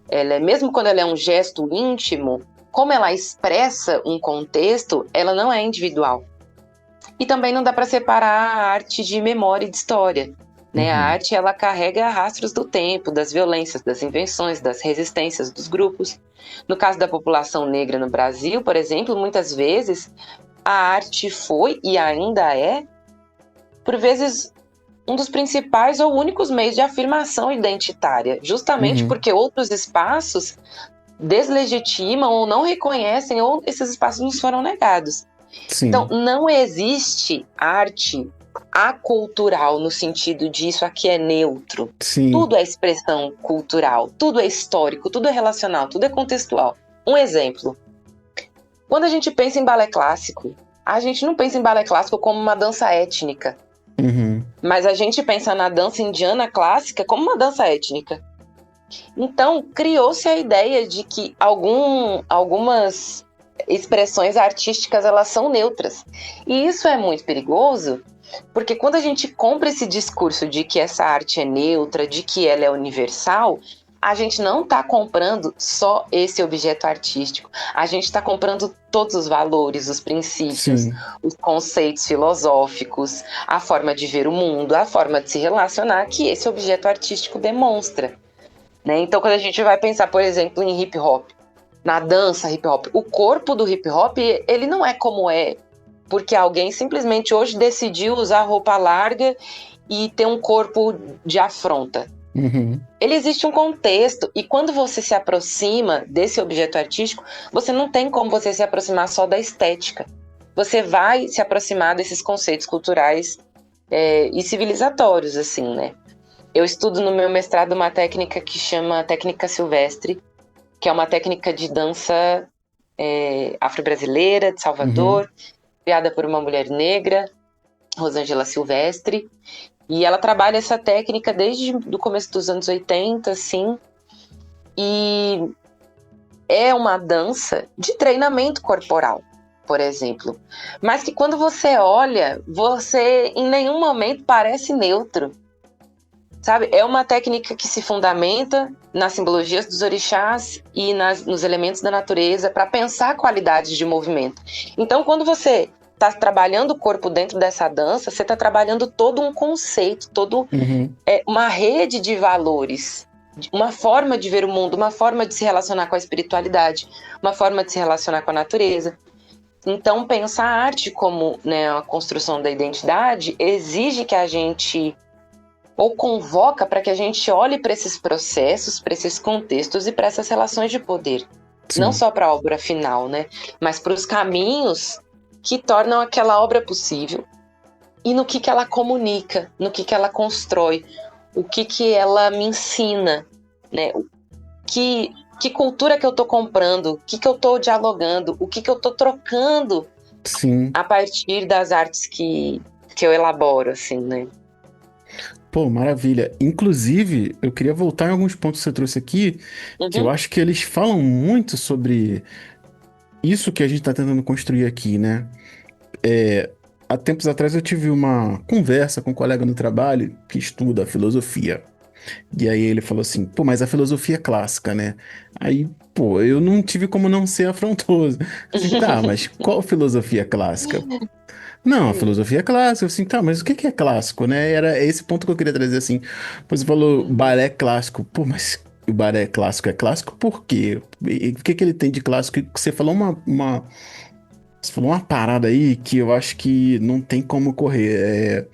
Ela mesmo quando ela é um gesto íntimo, como ela expressa um contexto, ela não é individual. E também não dá para separar a arte de memória e de história, né? A arte, ela carrega rastros do tempo, das violências, das invenções, das resistências dos grupos. No caso da população negra no Brasil, por exemplo, muitas vezes a arte foi e ainda é, por vezes, um dos principais ou únicos meios de afirmação identitária, justamente porque outros espaços deslegitimam ou não reconhecem, ou esses espaços nos foram negados. Sim. Então, não existe arte acultural no sentido de isso aqui é neutro. Sim. Tudo é expressão cultural, tudo é histórico, tudo é relacional, tudo é contextual. Um exemplo. Quando a gente pensa em balé clássico, a gente não pensa em balé clássico como uma dança étnica. Mas a gente pensa na dança indiana clássica como uma dança étnica. Então, criou-se a ideia de que algumas expressões artísticas, elas são neutras. E isso é muito perigoso, porque quando a gente compra esse discurso de que essa arte é neutra, de que ela é universal, a gente não está comprando só esse objeto artístico. A gente está comprando todos os valores, os princípios, os conceitos filosóficos, a forma de ver o mundo, a forma de se relacionar que esse objeto artístico demonstra. Né? Então, quando a gente vai pensar, por exemplo, em hip hop, na dança hip hop, o corpo do hip hop, ele não é como é, porque alguém simplesmente hoje decidiu usar roupa larga e ter um corpo de afronta. Ele existe um contexto, e quando você se aproxima desse objeto artístico, você não tem como você se aproximar só da estética. Você vai se aproximar desses conceitos culturais e civilizatórios, assim, né? Eu estudo no meu mestrado uma técnica que chama técnica silvestre, que é uma técnica de dança afro-brasileira, de Salvador, criada por uma mulher negra, Rosângela Silvestre. E ela trabalha essa técnica desde o começo dos anos 80, assim. E é uma dança de treinamento corporal. por exemplo. Mas que quando você olha, você em nenhum momento parece neutro. Sabe? É uma técnica que se fundamenta nas simbologias dos orixás e nos elementos da natureza para pensar qualidades de movimento. Então, quando você está trabalhando o corpo dentro dessa dança, você está trabalhando todo um conceito, uma rede de valores, uma forma de ver o mundo, uma forma de se relacionar com a espiritualidade, uma forma de se relacionar com a natureza. Então, pensar a arte como, né, a construção da identidade exige que a gente ou convoca para que a gente olhe para esses processos, para esses contextos e para essas relações de poder. Sim. Não só para a obra final, né? Mas para os caminhos que tornam aquela obra possível e no que ela comunica, no que ela constrói, o que ela me ensina, né? Que cultura que eu estou comprando, o que eu estou dialogando, o que eu estou trocando. Sim. A partir das artes que eu elaboro, assim, né? Pô, maravilha. Inclusive, eu queria voltar em alguns pontos que você trouxe aqui, que eu acho que eles falam muito sobre isso que a gente está tentando construir aqui, né? Há tempos atrás eu tive uma conversa com um colega no trabalho que estuda filosofia. E aí ele falou assim, pô, mas a filosofia é clássica, né? Aí, pô, eu não tive como não ser afrontoso. Assim, tá, mas qual filosofia clássica? Não, a filosofia é clássica, assim, tá, mas o que é clássico, né? Era esse ponto que eu queria trazer, assim. Você falou balé clássico, pô, mas o balé é clássico por quê? E o que ele tem de clássico? Você falou você falou uma parada aí que eu acho que não tem como correr.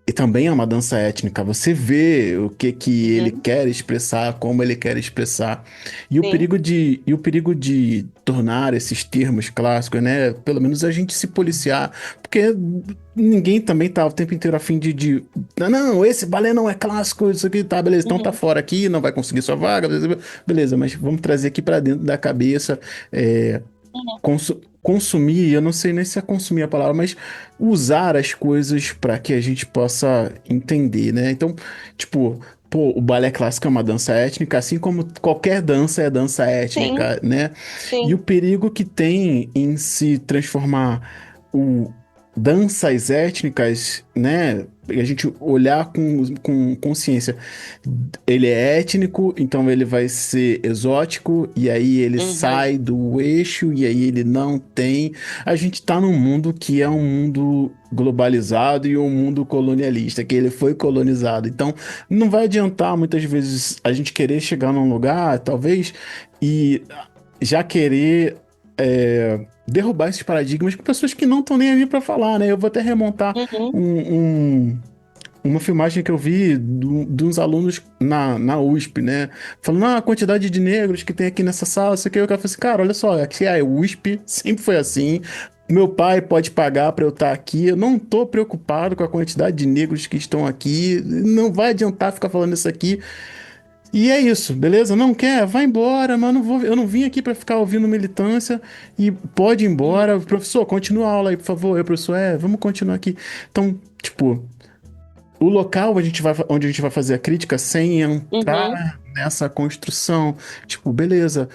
E também é uma dança étnica. Você vê o que ele quer expressar, como ele quer expressar. E o perigo de tornar esses termos clássicos, né? Pelo menos a gente se policiar. Porque ninguém também tá o tempo inteiro a fim não, esse balé não é clássico, isso aqui tá, beleza. Então tá fora aqui, não vai conseguir sua vaga. Beleza, mas vamos trazer aqui para dentro da cabeça. Consumir, eu não sei nem se é consumir a palavra, mas usar as coisas para que a gente possa entender, né? Então, tipo, pô, o balé clássico é uma dança étnica, assim como qualquer dança é dança étnica, né? E o perigo que tem em se transformar danças étnicas, né? E a gente olhar com consciência. Ele é étnico, então ele vai ser exótico, e aí ele sai do eixo, e aí ele não tem. A gente tá num mundo que é um mundo globalizado e um mundo colonialista, que ele foi colonizado. Então, não vai adiantar muitas vezes a gente querer chegar num lugar, talvez, e já querer derrubar esses paradigmas com pessoas que não estão nem ali para falar, né? Eu vou até remontar uma filmagem que eu vi de uns alunos na USP, né? Falando, a quantidade de negros que tem aqui nessa sala, isso aqui. Eu falei assim, cara, olha só, aqui é a USP, sempre foi assim. Meu pai pode pagar para eu estar aqui. Eu não tô preocupado com a quantidade de negros que estão aqui. Não vai adiantar ficar falando isso aqui. E é isso, beleza? Não quer? Vai embora, mas eu não vim aqui para ficar ouvindo militância e pode ir embora. Professor, continua a aula aí, por favor. Eu, professor, vamos continuar aqui. Então, tipo, o local onde a gente vai fazer a crítica sem entrar nessa construção, tipo, beleza,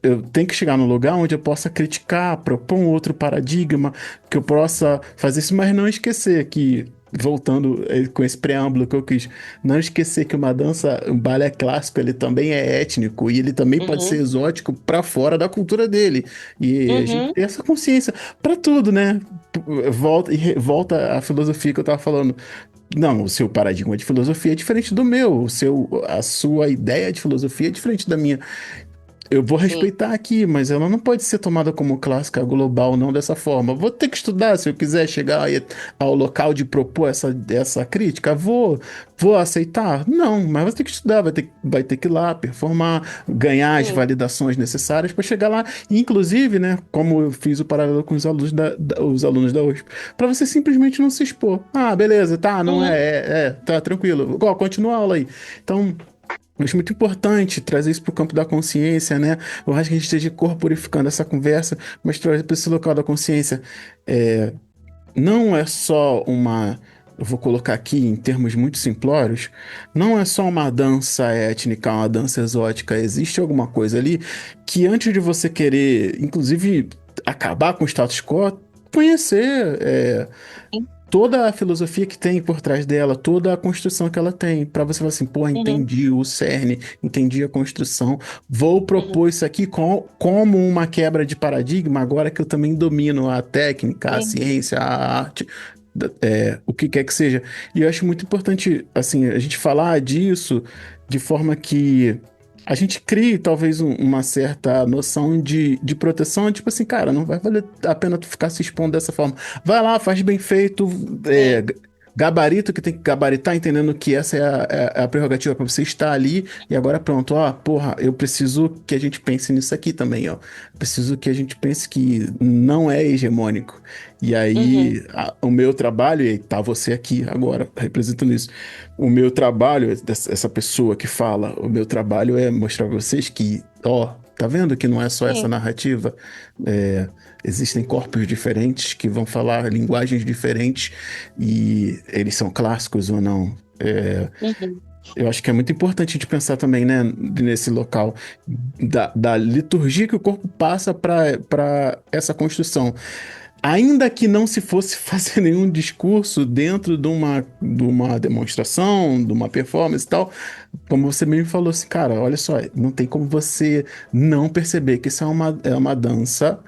eu tenho que chegar no lugar onde eu possa criticar, propor um outro paradigma, que eu possa fazer isso, mas não esquecer que, voltando com esse preâmbulo que eu quis, não esquecer que um balé clássico, ele também é étnico e ele também pode ser exótico para fora da cultura dele. E a gente tem essa consciência para tudo, né? Volta à filosofia que eu tava falando. Não, o seu paradigma de filosofia é diferente do meu, a sua ideia de filosofia é diferente da minha. Eu vou respeitar aqui, mas ela não pode ser tomada como clássica global, não dessa forma. Vou ter que estudar se eu quiser chegar aí ao local de propor essa crítica. Vou aceitar? Não, mas vai ter que estudar, vai ter que ir lá, performar, ganhar as validações necessárias para chegar lá. E, inclusive, né, como eu fiz o paralelo com os alunos os alunos da USP, para você simplesmente não se expor. Ah, beleza, tá, não tá tranquilo. Continua a aula aí. Então, eu acho muito importante trazer isso para o campo da consciência, né? Eu acho que a gente esteja corporificando essa conversa, mas trazer para esse local da consciência. Não é só eu vou colocar aqui em termos muito simplórios, não é só uma dança étnica, uma dança exótica. Existe alguma coisa ali que antes de você querer, inclusive acabar com o status quo, conhecer Sim. toda a filosofia que tem por trás dela, toda a construção que ela tem, para você falar assim, pô, Uhum, entendi o cerne, entendi a construção, vou uhum, propor isso aqui como uma quebra de paradigma, agora que eu também domino a técnica, a sim. ciência, a arte, o que quer que seja. E eu acho muito importante, assim, a gente falar disso de forma que a gente crie talvez uma certa noção de proteção, tipo assim, cara, não vai valer a pena tu ficar se expondo dessa forma. Vai lá, faz bem feito, Sim. gabarito que tem que gabaritar, entendendo que essa é a prerrogativa para você estar ali, e agora pronto, ó, porra, eu preciso que a gente pense nisso aqui também, ó. Preciso que a gente pense que não é hegemônico. E Uhum, aí, o meu trabalho, e tá você aqui agora, representando isso, o meu trabalho, essa pessoa que fala, o meu trabalho é mostrar pra vocês que, ó, tá vendo que não é só essa sim. narrativa? É, existem corpos diferentes que vão falar linguagens diferentes e eles são clássicos ou não. Uhum, Eu acho que é muito importante a gente pensar também, né, nesse local da liturgia que o corpo passa para essa construção. Ainda que não se fosse fazer nenhum discurso dentro de uma demonstração, de uma performance e tal, como você mesmo falou assim, cara, olha só, não tem como você não perceber que isso é uma dança,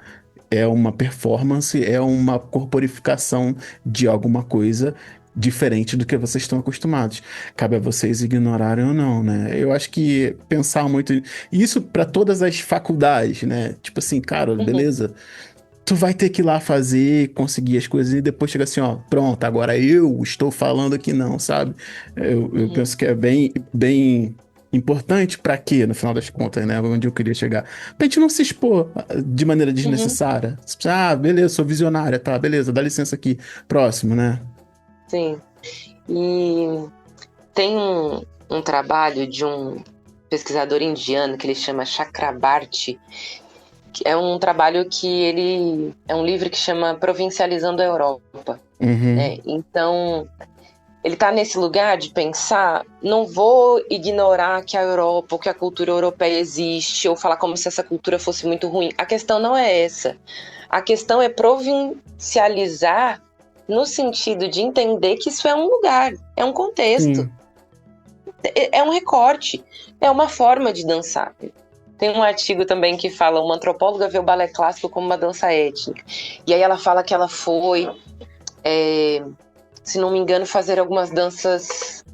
é uma performance, é uma corporificação de alguma coisa diferente do que vocês estão acostumados. Cabe a vocês ignorarem ou não, né? Eu acho que pensar muito isso para todas as faculdades, né? Tipo assim, cara, uhum, beleza? Tu vai ter que ir lá fazer, conseguir as coisas e depois chega assim, ó, pronto, agora eu estou falando aqui não, sabe? Eu uhum, penso que é bem, bem importante pra quê, no final das contas, né? Onde eu queria chegar. Pra gente não se expor de maneira uhum, desnecessária. Ah, beleza, sou visionária, tá, beleza, dá licença aqui. Próximo, né? sim. E tem um trabalho de um pesquisador indiano que ele chama Chakrabarty, que é um trabalho que ele é um livro que chama Provincializando a Europa, Uhum, né? Então, ele está nesse lugar de pensar, não vou ignorar que a Europa, ou que a cultura europeia existe, ou falar como se essa cultura fosse muito ruim. A questão não é essa. A questão é provincializar no sentido de entender que isso é um lugar, é um contexto, sim. é um recorte, é uma forma de dançar. Tem um artigo também que fala, uma antropóloga vê o balé clássico como uma dança étnica. E aí ela fala que ela foi, se não me engano, fazer algumas danças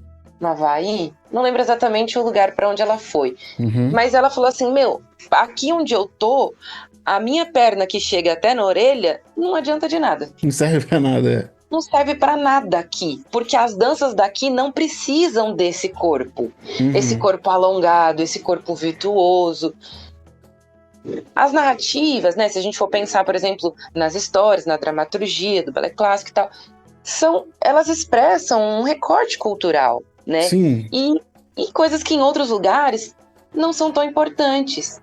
no Havaí. Não lembro exatamente o lugar para onde ela foi. Uhum. Mas ela falou assim, meu, aqui onde eu tô, a minha perna que chega até na orelha não adianta de nada. Não serve pra nada. Não serve para nada aqui, porque as danças daqui não precisam desse corpo. Esse Uhum, corpo alongado, esse corpo virtuoso. As narrativas, né, se a gente for pensar, por exemplo, nas histórias, na dramaturgia do balé clássico e tal, elas expressam um recorte cultural, né? sim, E, e coisas que em outros lugares não são tão importantes.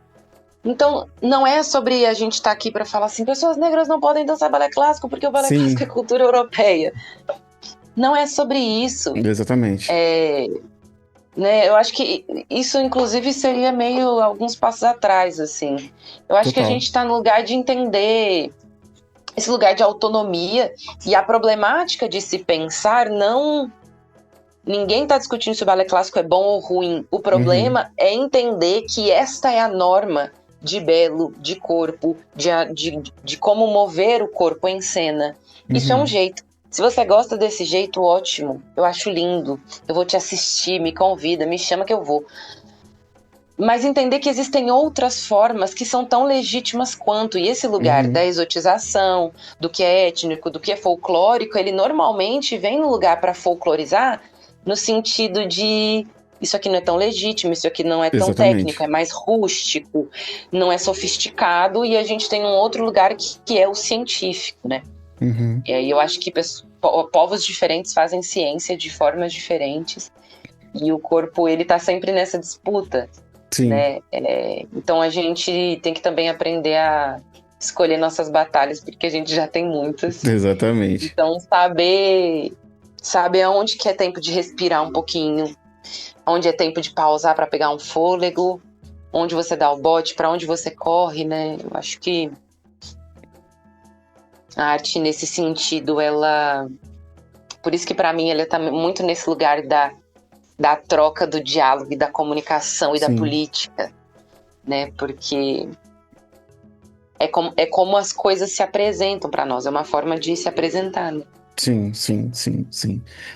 Então, não é sobre a gente estar aqui para falar assim, pessoas negras não podem dançar balé clássico porque o balé clássico é sim, cultura europeia. Não é sobre isso. exatamente. Né? Eu acho que isso, inclusive, seria meio alguns passos atrás, assim. Eu acho que a Total. gente está no lugar de entender esse lugar de autonomia e a problemática de se pensar não. Ninguém está discutindo se o balé clássico é bom ou ruim. O Uhum, problema é entender que esta é a norma de belo, de corpo, de como mover o corpo em cena. Isso é um uhum, jeito. Se você gosta desse jeito, ótimo. Eu acho lindo. Eu vou te assistir, me convida, me chama que eu vou. Mas entender que existem outras formas que são tão legítimas quanto. E esse lugar da uhum, exotização, do que é étnico, do que é folclórico, ele normalmente vem no lugar para folclorizar no sentido de isso aqui não é tão legítimo, isso aqui não é tão técnico, exatamente. é mais rústico, não é sofisticado, e a gente tem um outro lugar que é o científico, né? Uhum, E aí eu acho que povos diferentes fazem ciência de formas diferentes, e o corpo, ele tá sempre nessa disputa, sim, né? Então a gente tem que também aprender a escolher nossas batalhas, porque a gente já tem muitas. exatamente. Então saber aonde que é tempo de respirar um pouquinho, onde é tempo de pausar para pegar um fôlego, onde você dá o bote, para onde você corre, né? Eu acho que A arte, nesse sentido, ela... Por isso que, para mim, ela está muito nesse lugar da troca, do diálogo, e da comunicação e da política, né? Porque é como as coisas se apresentam para nós. É uma forma de se apresentar, né? Sim,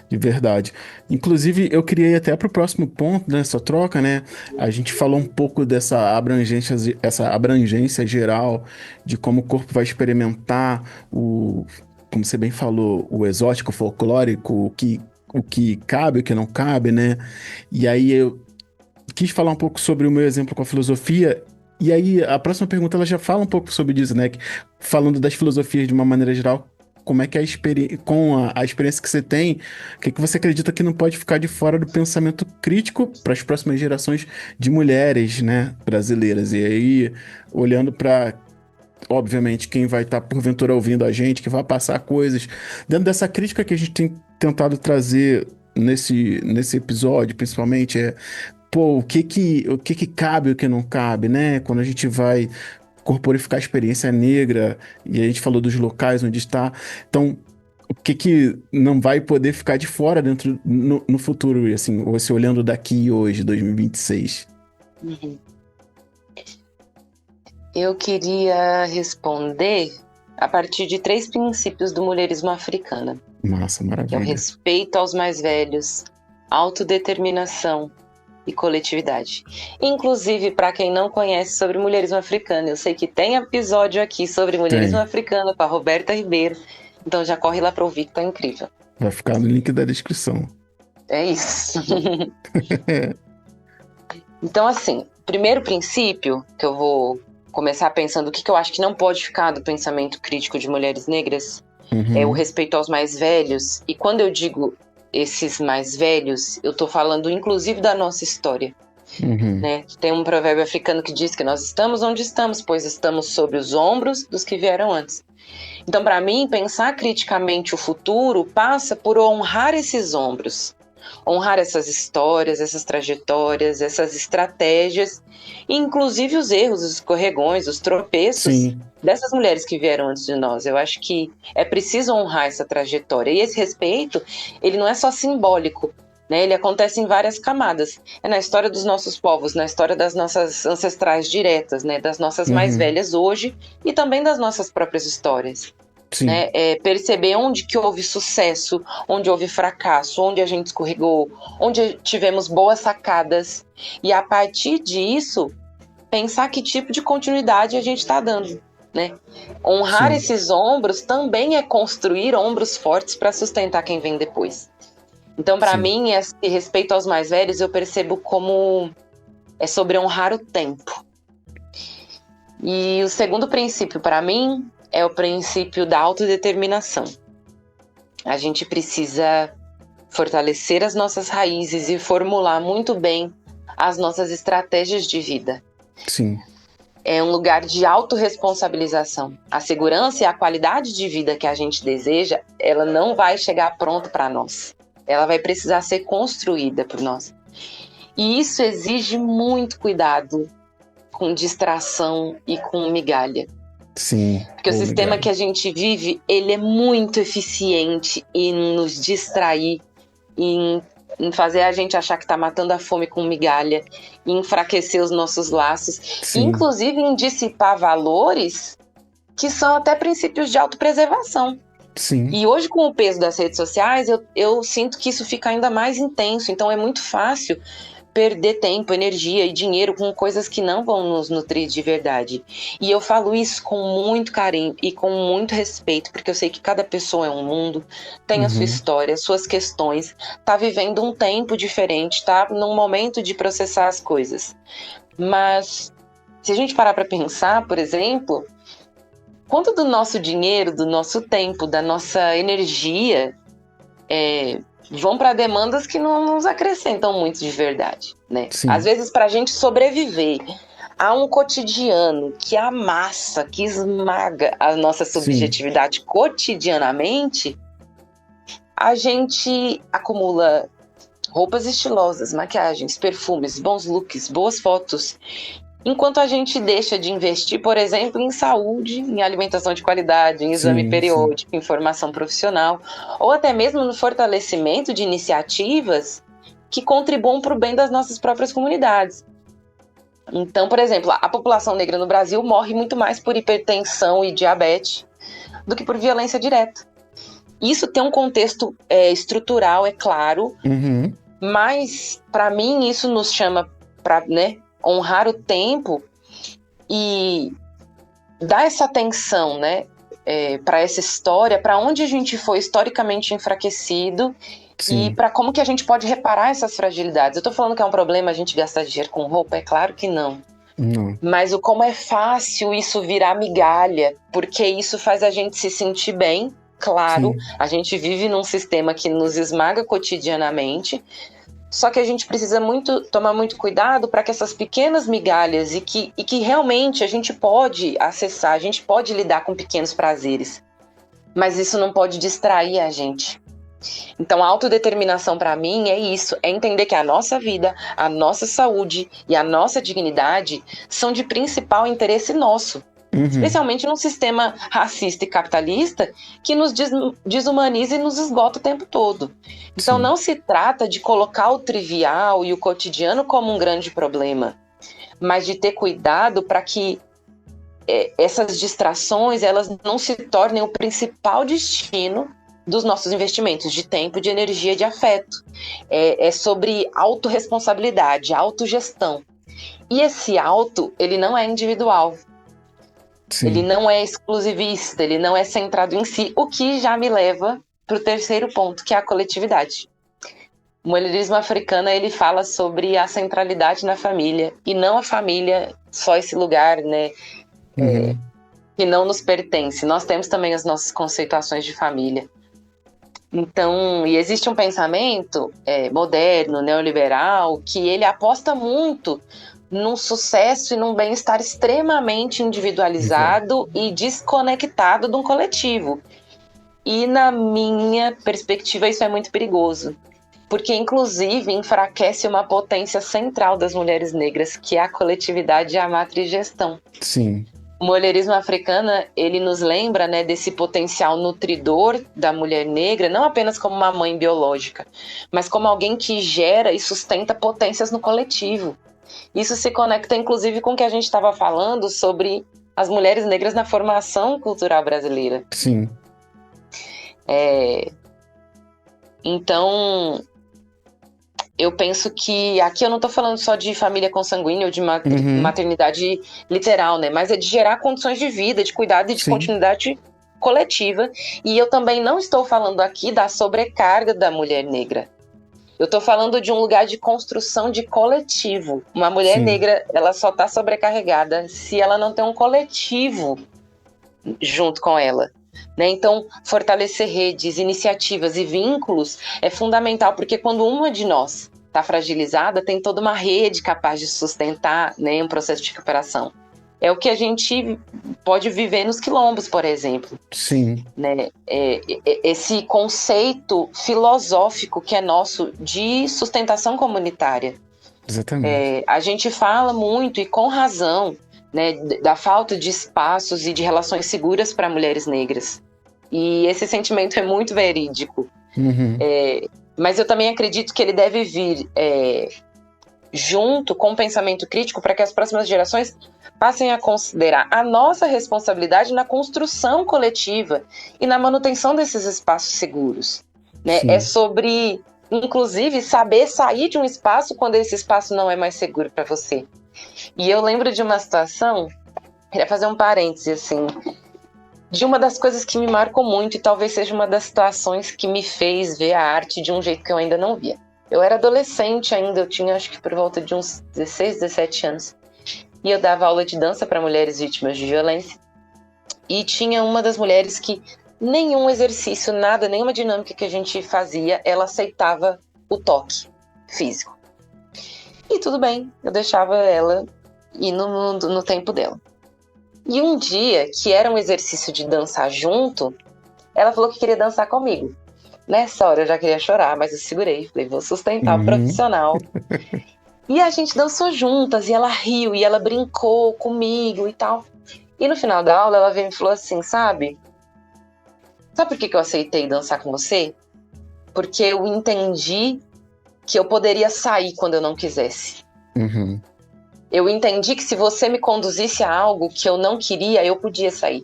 de verdade. Inclusive, eu queria ir até para o próximo ponto dessa troca, né? A gente falou um pouco dessa abrangência geral de como o corpo vai experimentar como você bem falou, o exótico, o folclórico, o que cabe, o que não cabe, né? E aí eu quis falar um pouco sobre o meu exemplo com a filosofia. E aí a próxima pergunta ela já fala um pouco sobre isso, né? Falando das filosofias de uma maneira geral. Como é que com a experiência que você tem, o que você acredita que não pode ficar de fora do pensamento crítico para as próximas gerações de mulheres, né, brasileiras? E aí, olhando para, obviamente, quem vai estar porventura ouvindo a gente, que vai passar coisas, dentro dessa crítica que a gente tem tentado trazer nesse episódio, principalmente, pô, o que cabe e o que não cabe, né? Quando a gente vai corporificar a experiência negra, e a gente falou dos locais onde está. Então, o que não vai poder ficar de fora no futuro, assim, ou se olhando daqui hoje, 2026? Uhum. Eu queria responder a partir de 3 princípios do mulherismo africana. Massa, maravilha. Que é o respeito aos mais velhos, autodeterminação e coletividade. Inclusive, para quem não conhece sobre mulherismo africano, eu sei que tem episódio aqui sobre mulherismo africano com a Roberta Ribeiro, então já corre lá para ouvir, que tá incrível. Vai ficar no link da descrição. É isso. Então, assim, primeiro princípio, que eu vou começar pensando o que eu acho que não pode ficar do pensamento crítico de mulheres negras, é o respeito aos mais velhos. E quando eu digo esses mais velhos, eu tô falando inclusive da nossa história, né? Tem um provérbio africano que diz que nós estamos onde estamos, pois estamos sobre os ombros dos que vieram antes. Então, para mim, pensar criticamente o futuro passa por honrar esses ombros, honrar essas histórias, essas trajetórias, essas estratégias, e inclusive os erros, os escorregões, os tropeços dessas mulheres que vieram antes de nós. Eu acho que é preciso honrar essa trajetória. E esse respeito, ele não é só simbólico, né? Ele acontece em várias camadas. É na história dos nossos povos, na história das nossas ancestrais diretas, né? Das nossas mais velhas hoje e também das nossas próprias histórias. Né? Perceber onde que houve sucesso, onde houve fracasso, onde a gente escorregou, onde tivemos boas sacadas, e a partir disso pensar que tipo de continuidade a gente está dando, né? Honrar esses ombros também é construir ombros fortes para sustentar quem vem depois. Então, para mim, esse respeito aos mais velhos eu percebo como é sobre honrar o tempo. E o segundo princípio para mim é o princípio da autodeterminação. A gente precisa fortalecer as nossas raízes e formular muito bem as nossas estratégias de vida. É um lugar de autorresponsabilização. A segurança e a qualidade de vida que a gente deseja, ela não vai chegar pronta para nós. Ela vai precisar ser construída por nós. E isso exige muito cuidado com distração e com migalha. Porque o sistema que a gente vive, ele é muito eficiente em nos distrair, em fazer a gente achar que está matando a fome com migalha, em enfraquecer os nossos laços, inclusive em dissipar valores que são até princípios de autopreservação. E hoje, com o peso das redes sociais, eu sinto que isso fica ainda mais intenso. Então é muito fácil perder tempo, energia e dinheiro com coisas que não vão nos nutrir de verdade. E eu falo isso com muito carinho e com muito respeito, porque eu sei que cada pessoa é um mundo, tem a sua história, suas questões, tá vivendo um tempo diferente, tá num momento de processar as coisas. Mas se a gente parar para pensar, por exemplo, quanto do nosso dinheiro, do nosso tempo, da nossa energia vão para demandas que não nos acrescentam muito de verdade, né? Às vezes, para a gente sobreviver a um cotidiano que amassa, que esmaga a nossa subjetividade cotidianamente, a gente acumula roupas estilosas, maquiagens, perfumes, bons looks, boas fotos, enquanto a gente deixa de investir, por exemplo, em saúde, em alimentação de qualidade, em exame periódico, em formação profissional, ou até mesmo no fortalecimento de iniciativas que contribuam para o bem das nossas próprias comunidades. Então, por exemplo, a população negra no Brasil morre muito mais por hipertensão e diabetes do que por violência direta. Isso tem um contexto estrutural, é claro, mas, para mim, isso nos chama para, né, honrar o tempo e dar essa atenção, né, para essa história, para onde a gente foi historicamente enfraquecido. Sim. E para como que a gente pode reparar essas fragilidades. Eu estou falando que é um problema a gente gastar dinheiro com roupa? É claro que não. Mas como é fácil isso virar migalha, porque isso faz a gente se sentir bem, claro. Sim. A gente vive num sistema que nos esmaga cotidianamente, só que a gente precisa tomar muito cuidado para que essas pequenas migalhas e que realmente a gente pode acessar, a gente pode lidar com pequenos prazeres, mas isso não pode distrair a gente. Então, a autodeterminação para mim é isso, é entender que a nossa vida, a nossa saúde e a nossa dignidade são de principal interesse nosso. Especialmente num sistema racista e capitalista que nos desumaniza e nos esgota o tempo todo. Então, não se trata de colocar o trivial e o cotidiano como um grande problema, mas de ter cuidado para que essas distrações elas não se tornem o principal destino dos nossos investimentos de tempo, de energia, de afeto. É sobre autorresponsabilidade, autogestão. E esse auto, ele não é individual. Sim. Ele não é exclusivista, ele não é centrado em si, o que já me leva para o terceiro ponto, que é a coletividade. O mulherismo africano, ele fala sobre a centralidade na família, e não a família, só esse lugar, né, que não nos pertence. Nós temos também as nossas conceituações de família. Então, e existe um pensamento moderno, neoliberal, que ele aposta muito num sucesso e num bem-estar extremamente individualizado e desconectado de um coletivo. E na minha perspectiva isso é muito perigoso, porque inclusive enfraquece uma potência central das mulheres negras, que é a coletividade e a matrigestão. Sim. O mulherismo africano, ele nos lembra, né, desse potencial nutridor da mulher negra, não apenas como uma mãe biológica, mas como alguém que gera e sustenta potências no coletivo. Isso se conecta, inclusive, com o que a gente estava falando sobre as mulheres negras na formação cultural brasileira. Sim. Então, eu penso que aqui eu não estou falando só de família consanguínea ou de maternidade literal, né? Mas é de gerar condições de vida, de cuidado e de continuidade coletiva. E eu também não estou falando aqui da sobrecarga da mulher negra. Eu estou falando de um lugar de construção de coletivo. Uma mulher negra, ela só está sobrecarregada se ela não tem um coletivo junto com ela. Né? Então, fortalecer redes, iniciativas e vínculos é fundamental, porque quando uma de nós está fragilizada, tem toda uma rede capaz de sustentar, né, um processo de recuperação. É o que a gente pode viver nos quilombos, por exemplo. Sim. Né? Esse conceito filosófico que é nosso de sustentação comunitária. Exatamente. A gente fala muito, e com razão, né, da falta de espaços e de relações seguras para mulheres negras. E esse sentimento é muito verídico. Mas eu também acredito que ele deve vir junto com o pensamento crítico para que as próximas gerações passem a considerar a nossa responsabilidade na construção coletiva e na manutenção desses espaços seguros. Né? É sobre, inclusive, saber sair de um espaço quando esse espaço não é mais seguro para você. E eu lembro de uma situação, queria fazer um parêntese, assim, de uma das coisas que me marcou muito, e talvez seja uma das situações que me fez ver a arte de um jeito que eu ainda não via. Eu era adolescente ainda, eu tinha acho que por volta de uns 16, 17 anos, e eu dava aula de dança para mulheres vítimas de violência, e tinha uma das mulheres que nenhum exercício, nada, nenhuma dinâmica que a gente fazia, ela aceitava o toque físico. E tudo bem, eu deixava ela ir no tempo dela. E um dia, que era um exercício de dançar junto, ela falou que queria dançar comigo. Nessa hora eu já queria chorar, mas eu segurei, falei, vou sustentar o profissional. E a gente dançou juntas, e ela riu, e ela brincou comigo e tal. E no final da aula, ela veio e me falou assim, sabe por que eu aceitei dançar com você? Porque eu entendi que eu poderia sair quando eu não quisesse. Uhum. Eu entendi que se você me conduzisse a algo que eu não queria, eu podia sair.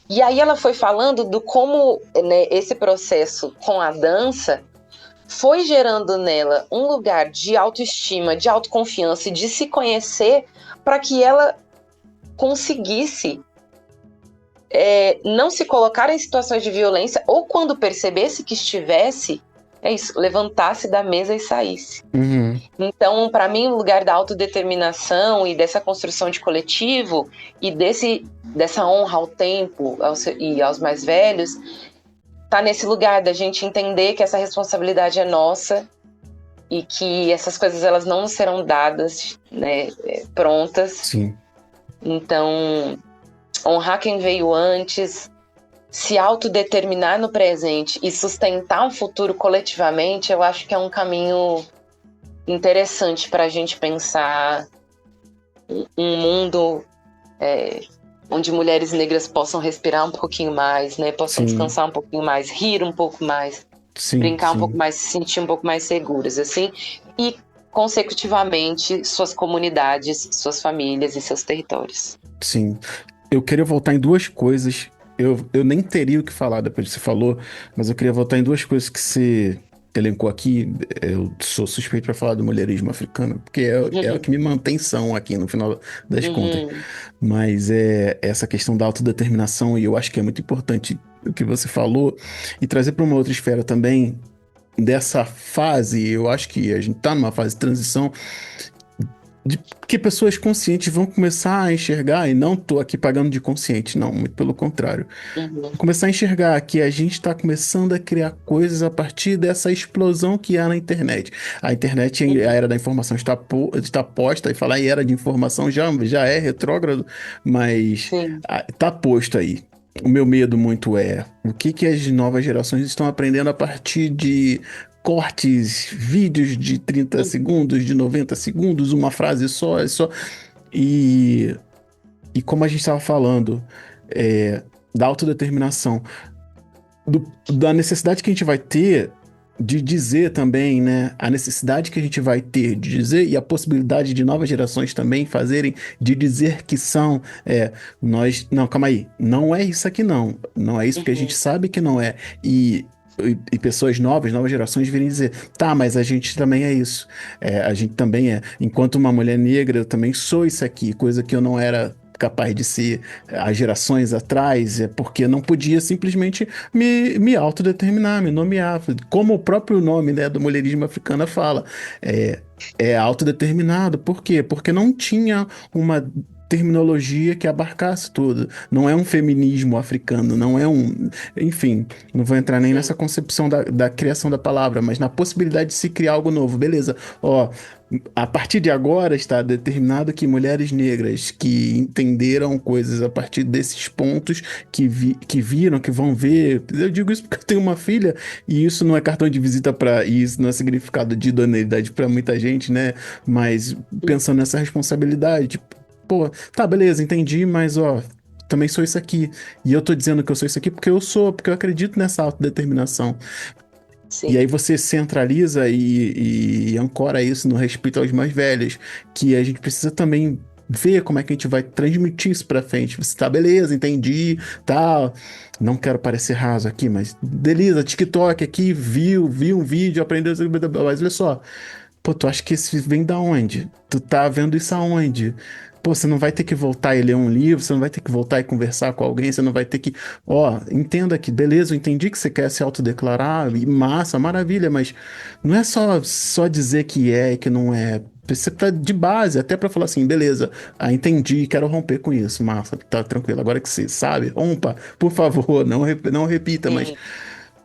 E aí ela foi falando do como, né, esse processo com a dança foi gerando nela um lugar de autoestima, de autoconfiança e de se conhecer para que ela conseguisse não se colocar em situações de violência ou quando percebesse que estivesse, levantasse da mesa e saísse. Uhum. Então, para mim, o lugar da autodeterminação e dessa construção de coletivo e dessa honra ao tempo e aos mais velhos, tá nesse lugar da gente entender que essa responsabilidade é nossa e que essas coisas elas não serão dadas, né, prontas. Sim. Então, honrar quem veio antes, se autodeterminar no presente e sustentar um futuro coletivamente, eu acho que é um caminho interessante para a gente pensar um mundo onde mulheres negras possam respirar um pouquinho mais, né? Possam descansar um pouquinho mais, rir um pouco mais, brincar um pouco mais, se sentir um pouco mais seguras, assim, e consecutivamente suas comunidades, suas famílias e seus territórios. Sim. Eu queria voltar em duas coisas. Eu nem teria o que falar depois que você falou, mas eu queria voltar em duas coisas que você elencou aqui. Eu sou suspeito para falar do mulherismo africano, porque é o que me mantém são aqui no final das contas. Mas é essa questão da autodeterminação, e eu acho que é muito importante o que você falou, e trazer para uma outra esfera também dessa fase. Eu acho que a gente está numa fase de transição de que pessoas conscientes vão começar a enxergar, e não tô aqui pagando de consciente, não, muito pelo contrário. Começar a enxergar que a gente está começando a criar coisas a partir dessa explosão que há na internet. A internet, a era da informação está posta, e falar em era de informação já é retrógrado, mas está posto aí. O meu medo muito é o que as novas gerações estão aprendendo a partir de cortes, vídeos de 30 segundos, de 90 segundos, uma frase só. E como a gente estava falando, da autodeterminação, da necessidade que a gente vai ter de dizer também, né? A necessidade que a gente vai ter de dizer e a possibilidade de novas gerações também fazerem, de dizer que são, não, calma aí, não é isso aqui não é isso porque a gente sabe que não é, e pessoas novas gerações virem dizer, tá, mas a gente também é isso, a gente também enquanto uma mulher negra, eu também sou isso aqui, coisa que eu não era capaz de ser há gerações atrás, porque não podia simplesmente me autodeterminar, me nomear, como o próprio nome, né, do mulherismo africano fala, é autodeterminado. Por quê? Porque não tinha uma terminologia que abarcasse tudo. Não é um feminismo africano, não é um... Enfim, não vou entrar nem nessa concepção da criação da palavra, mas na possibilidade de se criar algo novo. Beleza, a partir de agora está determinado que mulheres negras que entenderam coisas a partir desses pontos, que viram, que vão ver... Eu digo isso porque eu tenho uma filha, e isso não é cartão de visita e isso não é significado de idoneidade para muita gente, né? Mas pensando nessa responsabilidade, tipo, pô, tá, beleza, entendi, mas também sou isso aqui. E eu tô dizendo que eu sou isso aqui porque eu acredito nessa autodeterminação. Sim. E aí você centraliza e ancora isso no respeito aos mais velhos, que a gente precisa também ver como é que a gente vai transmitir isso pra frente. Você tá, beleza, entendi, tá, não quero parecer raso aqui, mas beleza, TikTok aqui, viu um vídeo, aprendeu, mas olha só, pô, tu acha que isso vem da onde? Tu tá vendo isso aonde? Pô, você não vai ter que voltar e ler um livro, você não vai ter que voltar e conversar com alguém, você não vai ter que... entenda que, beleza, eu entendi que você quer se autodeclarar, e massa, maravilha, mas não é só dizer que é e que não é. Você tá de base, até pra falar assim, beleza, entendi, quero romper com isso, massa, tá tranquilo, agora que você sabe, rompa, por favor, não repita, mas...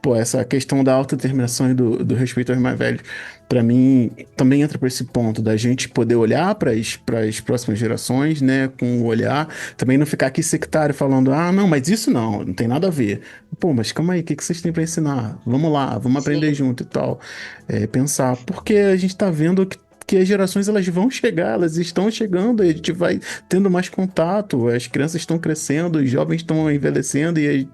Pô, essa questão da autodeterminação e do respeito aos mais velhos, pra mim, também entra por esse ponto da gente poder olhar para as próximas gerações, né, com o olhar, também não ficar aqui sectário falando, não, mas isso não tem nada a ver. Pô, mas calma aí, o que vocês têm para ensinar? Vamos lá, vamos aprender junto e tal. Pensar, porque a gente tá vendo que porque as gerações elas vão chegar, elas estão chegando, a gente vai tendo mais contato, as crianças estão crescendo, os jovens estão envelhecendo e aí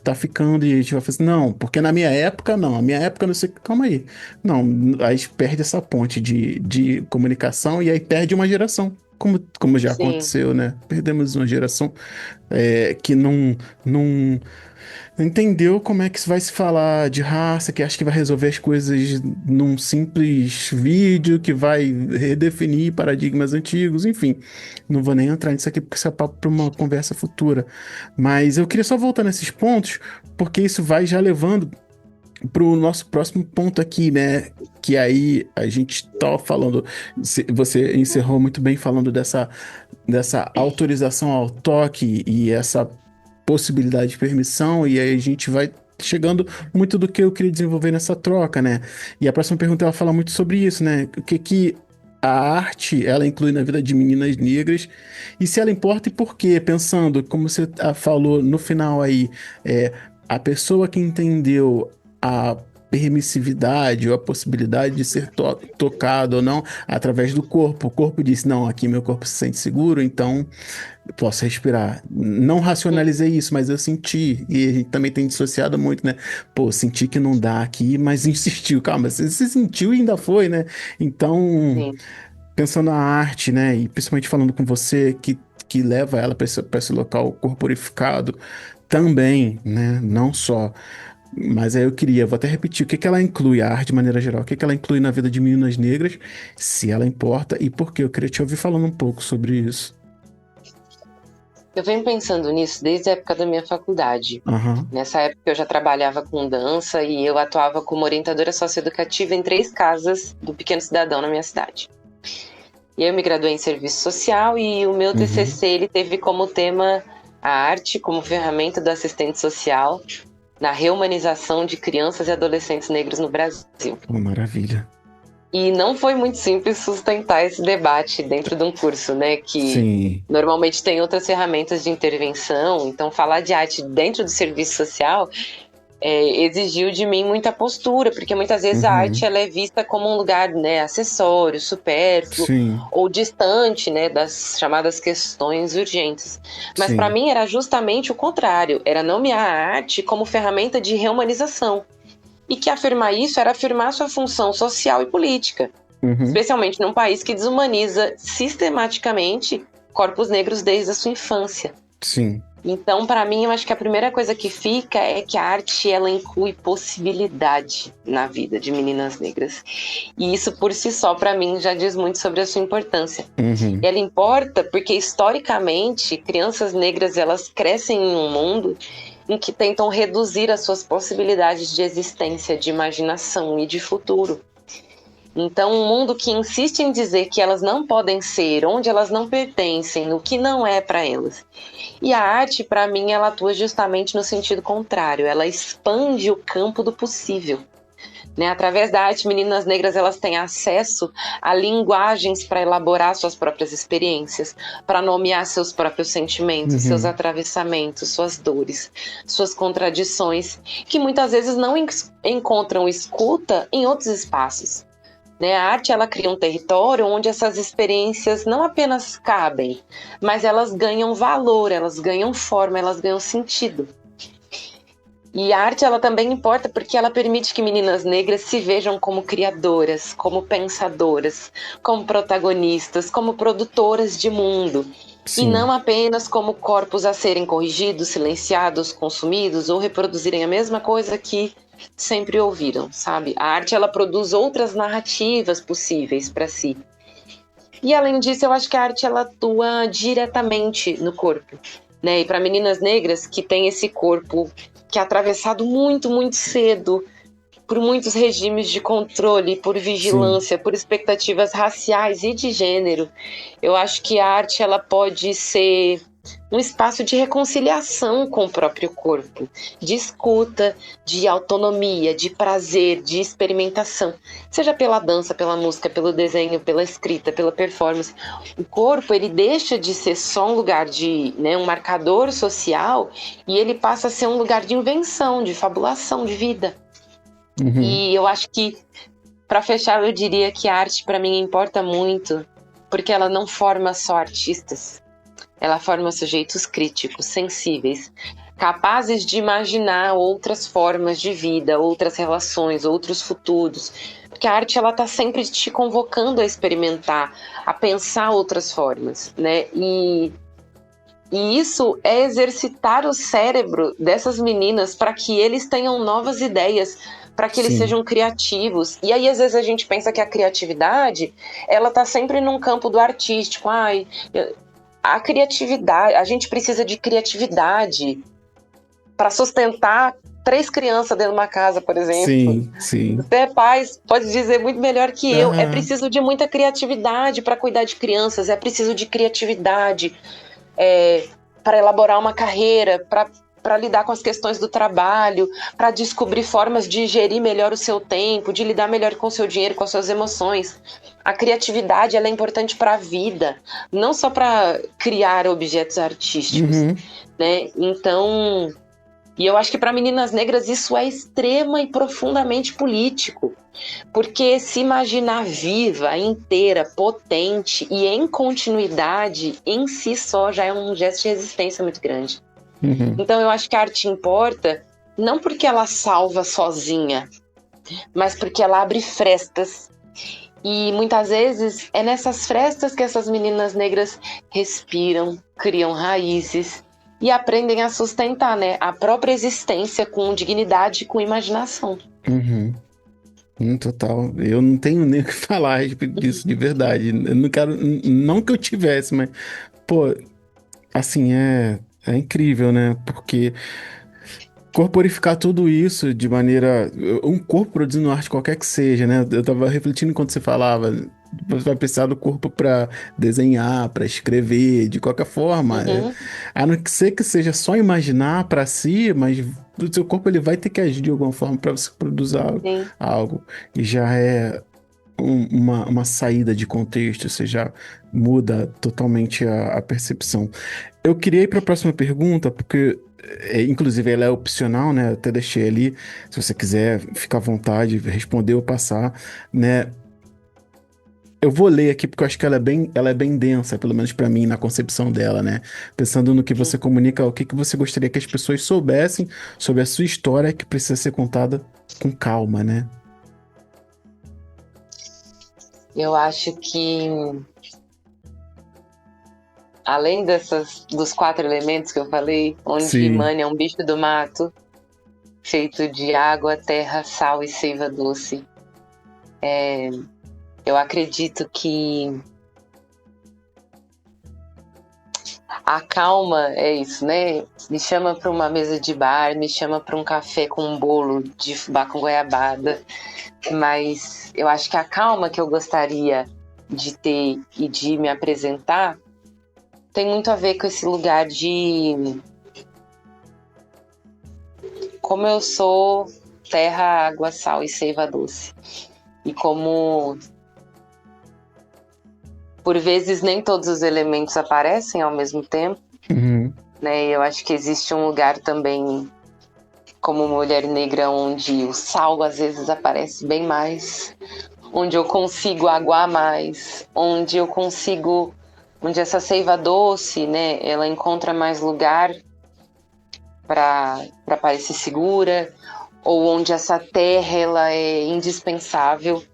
tá ficando e a gente vai fazer, não, porque na minha época não, a minha época não sei, calma aí. Não, aí perde essa ponte de comunicação e aí perde uma geração. Como já Sim. aconteceu, né? Perdemos uma geração que não entendeu como é que vai se falar de raça, que acha que vai resolver as coisas num simples vídeo, que vai redefinir paradigmas antigos, enfim. Não vou nem entrar nisso aqui porque isso é papo para uma conversa futura. Mas eu queria só voltar nesses pontos, porque isso vai já levando para o nosso próximo ponto aqui, né? Que aí a gente tá falando, você encerrou muito bem falando dessa autorização ao toque e essa possibilidade de permissão, e aí a gente vai chegando muito do que eu queria desenvolver nessa troca, né? E a próxima pergunta ela fala muito sobre isso, né? O que a arte ela inclui na vida de meninas negras e se ela importa e por quê? Pensando, como você falou no final aí, a pessoa que entendeu a permissividade ou a possibilidade de ser tocado ou não através do corpo. O corpo disse, não, aqui meu corpo se sente seguro, então eu posso respirar. Não racionalizei isso, mas eu senti. E a gente também tem dissociado muito, né? Pô, senti que não dá aqui, mas insistiu. Calma, você sentiu e ainda foi, né? Então, Sim. pensando na arte, né? E principalmente falando com você, que leva ela para esse local corporificado também, né? Não só. Mas aí vou até repetir, o que que ela inclui, a arte de maneira geral, o que que ela inclui na vida de meninas negras, se ela importa e por quê? Eu queria te ouvir falando um pouco sobre isso. Eu venho pensando nisso desde a época da minha faculdade. Aham, Nessa época eu já trabalhava com dança e eu atuava como orientadora socioeducativa em 3 casas do Pequeno Cidadão na minha cidade. E eu me graduei em serviço social e o meu uhum. TCC ele teve como tema a arte como ferramenta do assistente social na reumanização de crianças e adolescentes negros no Brasil. Pô, maravilha. E não foi muito simples sustentar esse debate dentro de um curso, né? Que Sim. normalmente tem outras ferramentas de intervenção. Então, falar de arte dentro do serviço social exigiu de mim muita postura, porque muitas vezes a arte Uhum. ela é vista como um lugar, né, acessório, supérfluo Sim, ou distante, né, das chamadas questões urgentes. Mas para sim. mim era justamente o contrário, era nomear a arte como ferramenta de reumanização. E que afirmar isso era afirmar sua função social e política, Uhum. especialmente num país que desumaniza sistematicamente corpos negros desde a sua infância. Sim. Então, para mim, eu acho que a primeira coisa que fica é que a arte ela inclui possibilidade na vida de meninas negras. E isso por si só, para mim, já diz muito sobre a sua importância. Uhum. Ela importa porque historicamente crianças negras elas crescem em um mundo em que tentam reduzir as suas possibilidades de existência, de imaginação e de futuro. Então, um mundo que insiste em dizer que elas não podem ser, onde elas não pertencem, o que não é para elas. E a arte, para mim, ela atua justamente no sentido contrário. Ela expande o campo do possível. Né? Através da arte, meninas negras elas têm acesso a linguagens para elaborar suas próprias experiências, para nomear seus próprios sentimentos, seus Uhum. atravessamentos, suas dores, suas contradições, que muitas vezes não encontram escuta em outros espaços. Né? A arte ela cria um território onde essas experiências não apenas cabem, mas elas ganham valor, elas ganham forma, elas ganham sentido. E a arte ela também importa porque ela permite que meninas negras se vejam como criadoras, como pensadoras, como protagonistas, como produtoras de mundo. E não Sim. apenas como corpos a serem corrigidos, silenciados, consumidos ou reproduzirem a mesma coisa que sempre ouviram, sabe? A arte ela produz outras narrativas possíveis para si. E além disso, eu acho que a arte ela atua diretamente no corpo, né? E para meninas negras que têm esse corpo que é atravessado muito, muito cedo por muitos regimes de controle, por Sim. vigilância, por expectativas raciais e de gênero, eu acho que a arte ela pode ser um espaço de reconciliação com o próprio corpo, de escuta, de autonomia, de prazer, de experimentação, seja pela dança, pela música, pelo desenho, pela escrita, pela performance. O corpo ele deixa de ser só um lugar de, né, um marcador social e ele passa a ser um lugar de invenção, de fabulação, de vida. Uhum. E eu acho que para fechar, eu diria que a arte para mim importa muito, porque ela não forma só artistas, ela forma sujeitos críticos, sensíveis, capazes de imaginar outras formas de vida, outras relações, outros futuros. Porque a arte, ela está sempre te convocando a experimentar, a pensar outras formas, né? E isso é exercitar o cérebro dessas meninas para que eles tenham novas ideias, para que eles sejam criativos. E aí, às vezes, a gente pensa que a criatividade, ela está sempre num campo do artístico. A criatividade, a gente precisa de criatividade para sustentar 3 crianças dentro de uma casa, por exemplo. Sim. Você é pai, pode dizer muito melhor que eu. É preciso de muita criatividade para cuidar de crianças, é preciso de criatividade para elaborar uma carreira, para lidar com as questões do trabalho, para descobrir formas de gerir melhor o seu tempo, de lidar melhor com o seu dinheiro, com as suas emoções. A criatividade, ela é importante para a vida, não só para criar objetos artísticos, né? Então, e eu acho que para meninas negras isso é extrema e profundamente político, porque se imaginar viva, inteira, potente e em continuidade, em si só já é um gesto de resistência muito grande. Então eu acho que a arte importa não porque ela salva sozinha, mas porque ela abre frestas. E muitas vezes é nessas frestas que essas meninas negras respiram, criam raízes e aprendem a sustentar, né, a própria existência com dignidade e com imaginação. Total. Eu não tenho nem o que falar a respeito disso, de verdade. Eu não quero, não que eu tivesse, mas, pô, assim, é incrível, né? Porque corporificar tudo isso de maneira. Um corpo produzindo arte qualquer que seja, né? Eu tava refletindo enquanto você falava. Você vai precisar do corpo para desenhar, para escrever, de qualquer forma. A não ser que seja só imaginar para si, mas o seu corpo ele vai ter que agir de alguma forma para você produzir algo. E já é uma saída de contexto, você já muda totalmente a percepção. Eu queria ir para a próxima pergunta, porque inclusive ela é opcional, né? Eu até deixei ali, se você quiser, fica à vontade, responder ou passar, né? Eu vou ler aqui porque eu acho que ela é bem densa, pelo menos para mim, na concepção dela, né? Pensando no que você comunica, o que você gostaria que as pessoas soubessem sobre a sua história que precisa ser contada com calma, né? Eu acho que, além dos 4 elementos que eu falei, onde Mani é um bicho do mato, feito de água, terra, sal e seiva doce, eu acredito que a calma é isso, né? Me chama para uma mesa de bar, me chama para um café com um bolo de fubá com goiabada, mas eu acho que a calma que eu gostaria de ter e de me apresentar tem muito a ver com esse lugar de como eu sou terra, água, sal e seiva doce. E como por vezes nem todos os elementos aparecem ao mesmo tempo, né? Eu acho que existe um lugar também como mulher negra onde o sal às vezes aparece bem mais, onde eu consigo aguar mais, onde essa seiva doce, né, ela encontra mais lugar para parecer segura, ou onde essa terra ela é indispensável.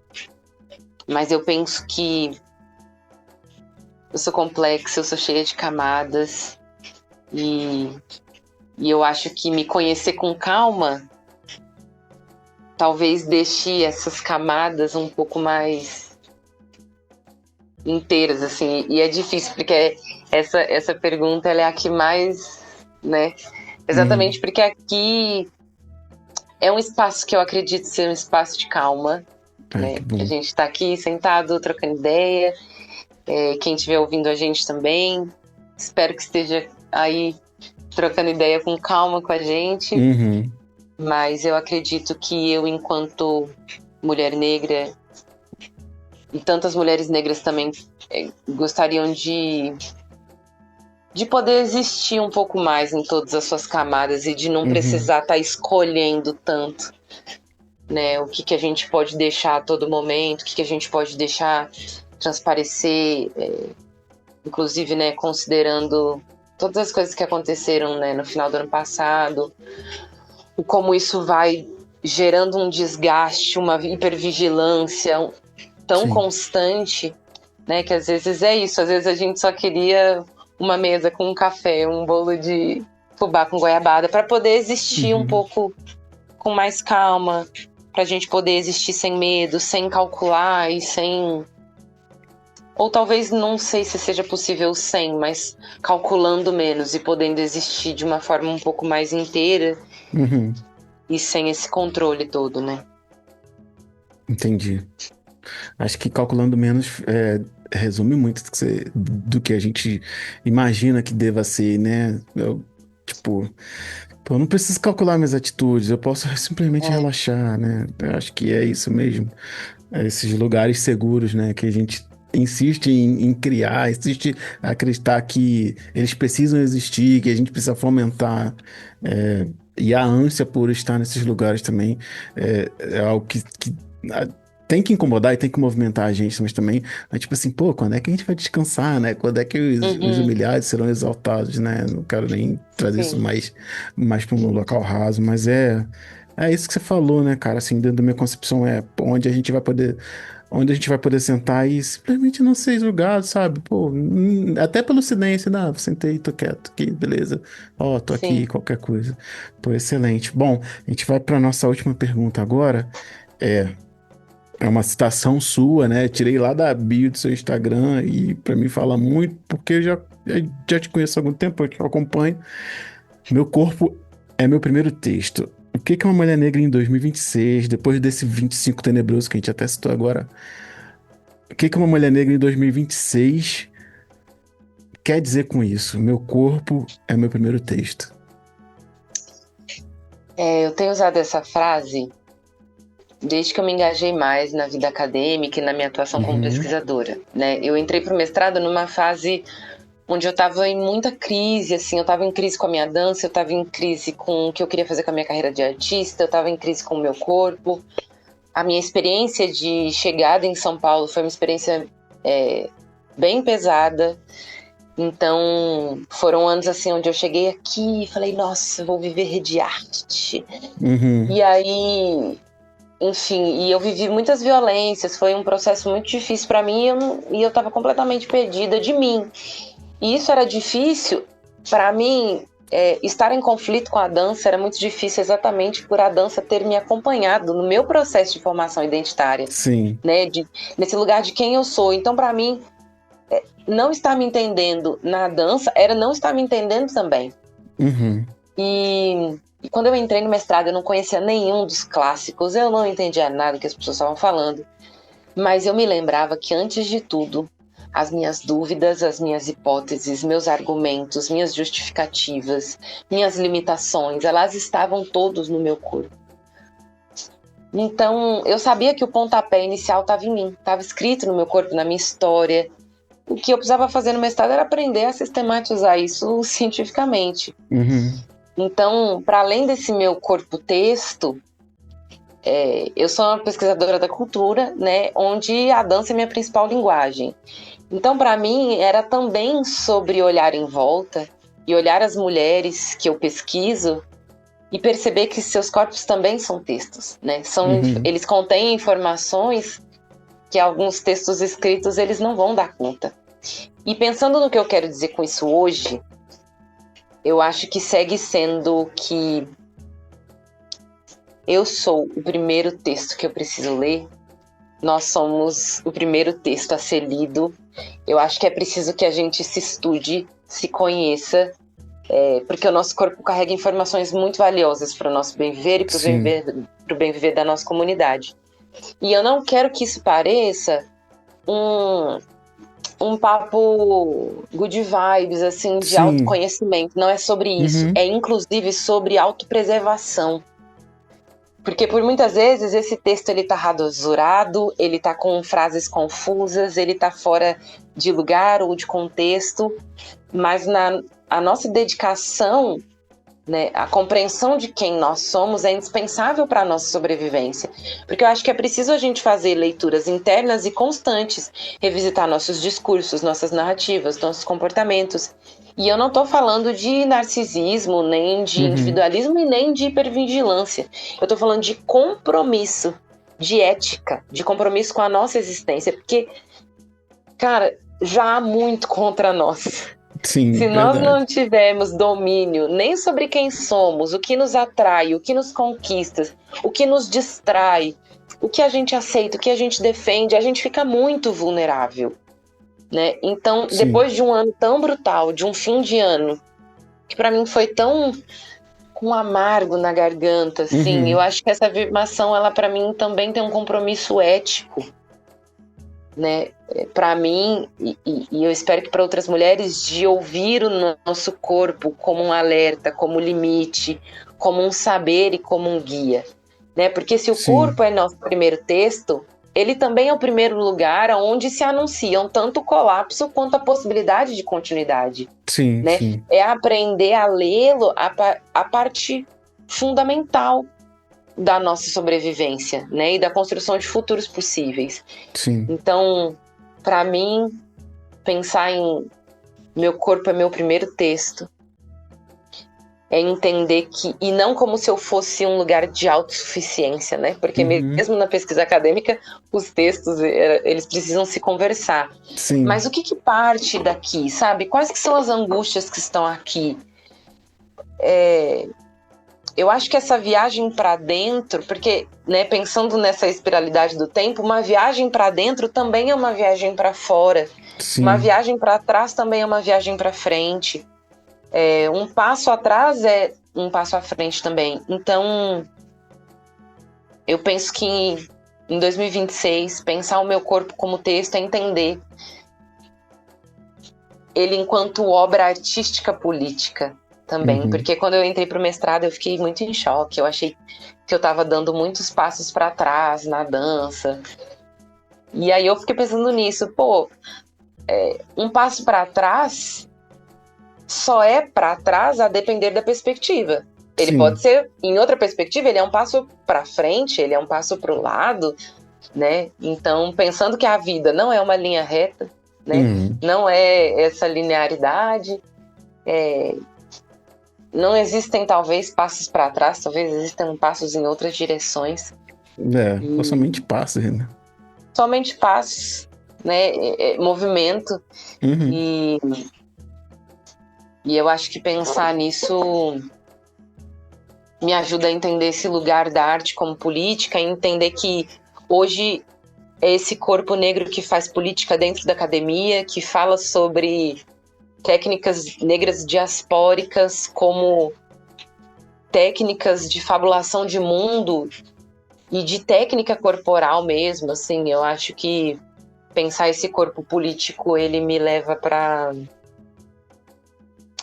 Mas eu penso que eu sou complexa, eu sou cheia de camadas e eu acho que me conhecer com calma talvez deixe essas camadas um pouco mais inteiras, assim. E é difícil, porque essa pergunta ela é a que mais, né? Exatamente porque aqui é um espaço que eu acredito ser um espaço de calma, né? A gente está aqui sentado, trocando ideia. Quem estiver ouvindo a gente também, espero que esteja aí trocando ideia com calma com a gente. Mas eu acredito que eu, enquanto mulher negra, e tantas mulheres negras também gostariam de poder existir um pouco mais em todas as suas camadas e de não precisar estar escolhendo tanto. né? O que a gente pode deixar a todo momento, o que a gente pode deixar transparecer, inclusive, né, considerando todas as coisas que aconteceram, né, no final do ano passado, o como isso vai gerando um desgaste, uma hipervigilância tão constante, né, que às vezes é isso, às vezes a gente só queria uma mesa com um café, um bolo de fubá com goiabada, para poder existir um pouco com mais calma, para a gente poder existir sem medo, sem calcular e sem... Ou talvez, não sei se seja possível sem, mas calculando menos e podendo existir de uma forma um pouco mais inteira e sem esse controle todo, né? Entendi. Acho que calculando menos resume muito do que a gente imagina que deva ser, né? Tipo, pô, eu não preciso calcular minhas atitudes, eu posso simplesmente relaxar, né? Eu acho que é isso mesmo. Esses lugares seguros, né? Que a gente insiste em criar, insiste em acreditar que eles precisam existir, que a gente precisa fomentar. E a ânsia por estar nesses lugares também é algo que tem que incomodar e tem que movimentar a gente, mas também, tipo assim, pô, quando é que a gente vai descansar, né? Quando é que os humilhados serão exaltados, né? Não quero nem trazer isso mais para um local raso, mas é isso que você falou, né, cara? Assim, dentro da minha concepção onde a gente vai poder sentar e simplesmente não ser julgado, sabe? Pô, até pelo silêncio, sentei, tô quieto aqui, beleza. Ó, tô aqui, qualquer coisa. Pô, excelente. Bom, a gente vai para nossa última pergunta agora. É uma citação sua, né? Tirei lá da bio do seu Instagram e pra mim fala muito, porque eu já te conheço há algum tempo, eu te acompanho. Meu corpo é meu primeiro texto. O que é uma mulher negra em 2026, depois desse 25 tenebroso que a gente até citou agora? O que é uma mulher negra em 2026 quer dizer com isso? Meu corpo é meu primeiro texto. Eu tenho usado essa frase desde que eu me engajei mais na vida acadêmica e na minha atuação como pesquisadora, né? Eu entrei para o mestrado numa fase onde eu estava em muita crise, assim, eu estava em crise com a minha dança, eu estava em crise com o que eu queria fazer com a minha carreira de artista, eu estava em crise com o meu corpo. A minha experiência de chegada em São Paulo foi uma experiência bem pesada. Então, foram anos assim onde eu cheguei aqui e falei, nossa, vou viver de arte. E aí, enfim, e eu vivi muitas violências, foi um processo muito difícil para mim e eu estava completamente perdida de mim. E isso era difícil, para mim, estar em conflito com a dança era muito difícil exatamente por a dança ter me acompanhado no meu processo de formação identitária. Sim. Né, nesse lugar de quem eu sou. Então, para mim, não estar me entendendo na dança era não estar me entendendo também. E quando eu entrei no mestrado, eu não conhecia nenhum dos clássicos, eu não entendia nada que as pessoas estavam falando, mas eu me lembrava que, antes de tudo, as minhas dúvidas, as minhas hipóteses, meus argumentos, minhas justificativas, minhas limitações, elas estavam todos no meu corpo. Então, eu sabia que o pontapé inicial estava em mim, estava escrito no meu corpo, na minha história. O que eu precisava fazer no mestrado era aprender a sistematizar isso cientificamente. Então, para além desse meu corpo-texto, eu sou uma pesquisadora da cultura, né, onde a dança é minha principal linguagem. Então, para mim, era também sobre olhar em volta e olhar as mulheres que eu pesquiso e perceber que seus corpos também são textos, né? Eles contêm informações que alguns textos escritos eles não vão dar conta. E pensando no que eu quero dizer com isso hoje, eu acho que segue sendo que eu sou o primeiro texto que eu preciso ler, nós somos o primeiro texto a ser lido. Eu acho que é preciso que a gente se estude, se conheça, porque o nosso corpo carrega informações muito valiosas para o nosso bem viver e para o bem viver da nossa comunidade. E eu não quero que isso pareça um papo good vibes, assim, de autoconhecimento. Não é sobre isso. É, inclusive, sobre autopreservação. Porque, por muitas vezes, esse texto, ele tá rasurado, ele tá com frases confusas, ele tá fora de lugar ou de contexto. Mas a nossa dedicação né? A compreensão de quem nós somos é indispensável para a nossa sobrevivência, porque eu acho que é preciso a gente fazer leituras internas e constantes, revisitar nossos discursos, nossas narrativas, nossos comportamentos. E eu não estou falando de narcisismo, nem de individualismo e nem de hipervigilância. Eu estou falando de compromisso, de ética, de compromisso com a nossa existência, porque, cara, já há muito contra nós. Sim, Se verdade. nós não tivermos domínio nem sobre quem somos, o que nos atrai, o que nos conquista, o que nos distrai, o que a gente aceita, o que a gente defende, a gente fica muito vulnerável, né? Então, Sim. Depois de um ano tão brutal, de um fim de ano, que para mim foi tão com amargo na garganta, assim, eu acho que essa afirmação, ela para mim também tem um compromisso ético, né? Para mim, e eu espero que para outras mulheres, de ouvir o nosso corpo como um alerta, como limite, como um saber e como um guia, né? Porque se o corpo é nosso primeiro texto, ele também é o primeiro lugar onde se anunciam tanto o colapso quanto a possibilidade de continuidade. Sim, né? sim. É aprender a lê-lo a parte fundamental da nossa sobrevivência, né? E da construção de futuros possíveis. Sim. Então, para mim, pensar em meu corpo é meu primeiro texto, é entender que, e não como se eu fosse um lugar de autossuficiência, né? Porque mesmo na pesquisa acadêmica, os textos, eles precisam se conversar. Sim. Mas o que parte daqui, sabe? Quais que são as angústias que estão aqui? Eu acho que essa viagem para dentro, porque, né, pensando nessa espiralidade do tempo, uma viagem para dentro também é uma viagem para fora. Sim. Uma viagem para trás também é uma viagem para frente. Um passo atrás é um passo à frente também. Então, eu penso que em 2026, pensar o meu corpo como texto é entender ele enquanto obra artística política também. Porque quando eu entrei para o mestrado, eu fiquei muito em choque. Eu achei que eu estava dando muitos passos para trás na dança. E aí eu fiquei pensando nisso. Um passo para trás só é para trás a depender da perspectiva. Ele pode ser, em outra perspectiva, ele é um passo para frente, ele é um passo para o lado, né? Então, pensando que a vida não é uma linha reta, né? Não é essa linearidade, não existem talvez passos para trás, talvez existam passos em outras direções. Ou somente passos, né? Somente passos, né? Movimento. E eu acho que pensar nisso me ajuda a entender esse lugar da arte como política e entender que hoje é esse corpo negro que faz política dentro da academia, que fala sobre técnicas negras diaspóricas como técnicas de fabulação de mundo e de técnica corporal mesmo, assim. Eu acho que pensar esse corpo político, ele me leva para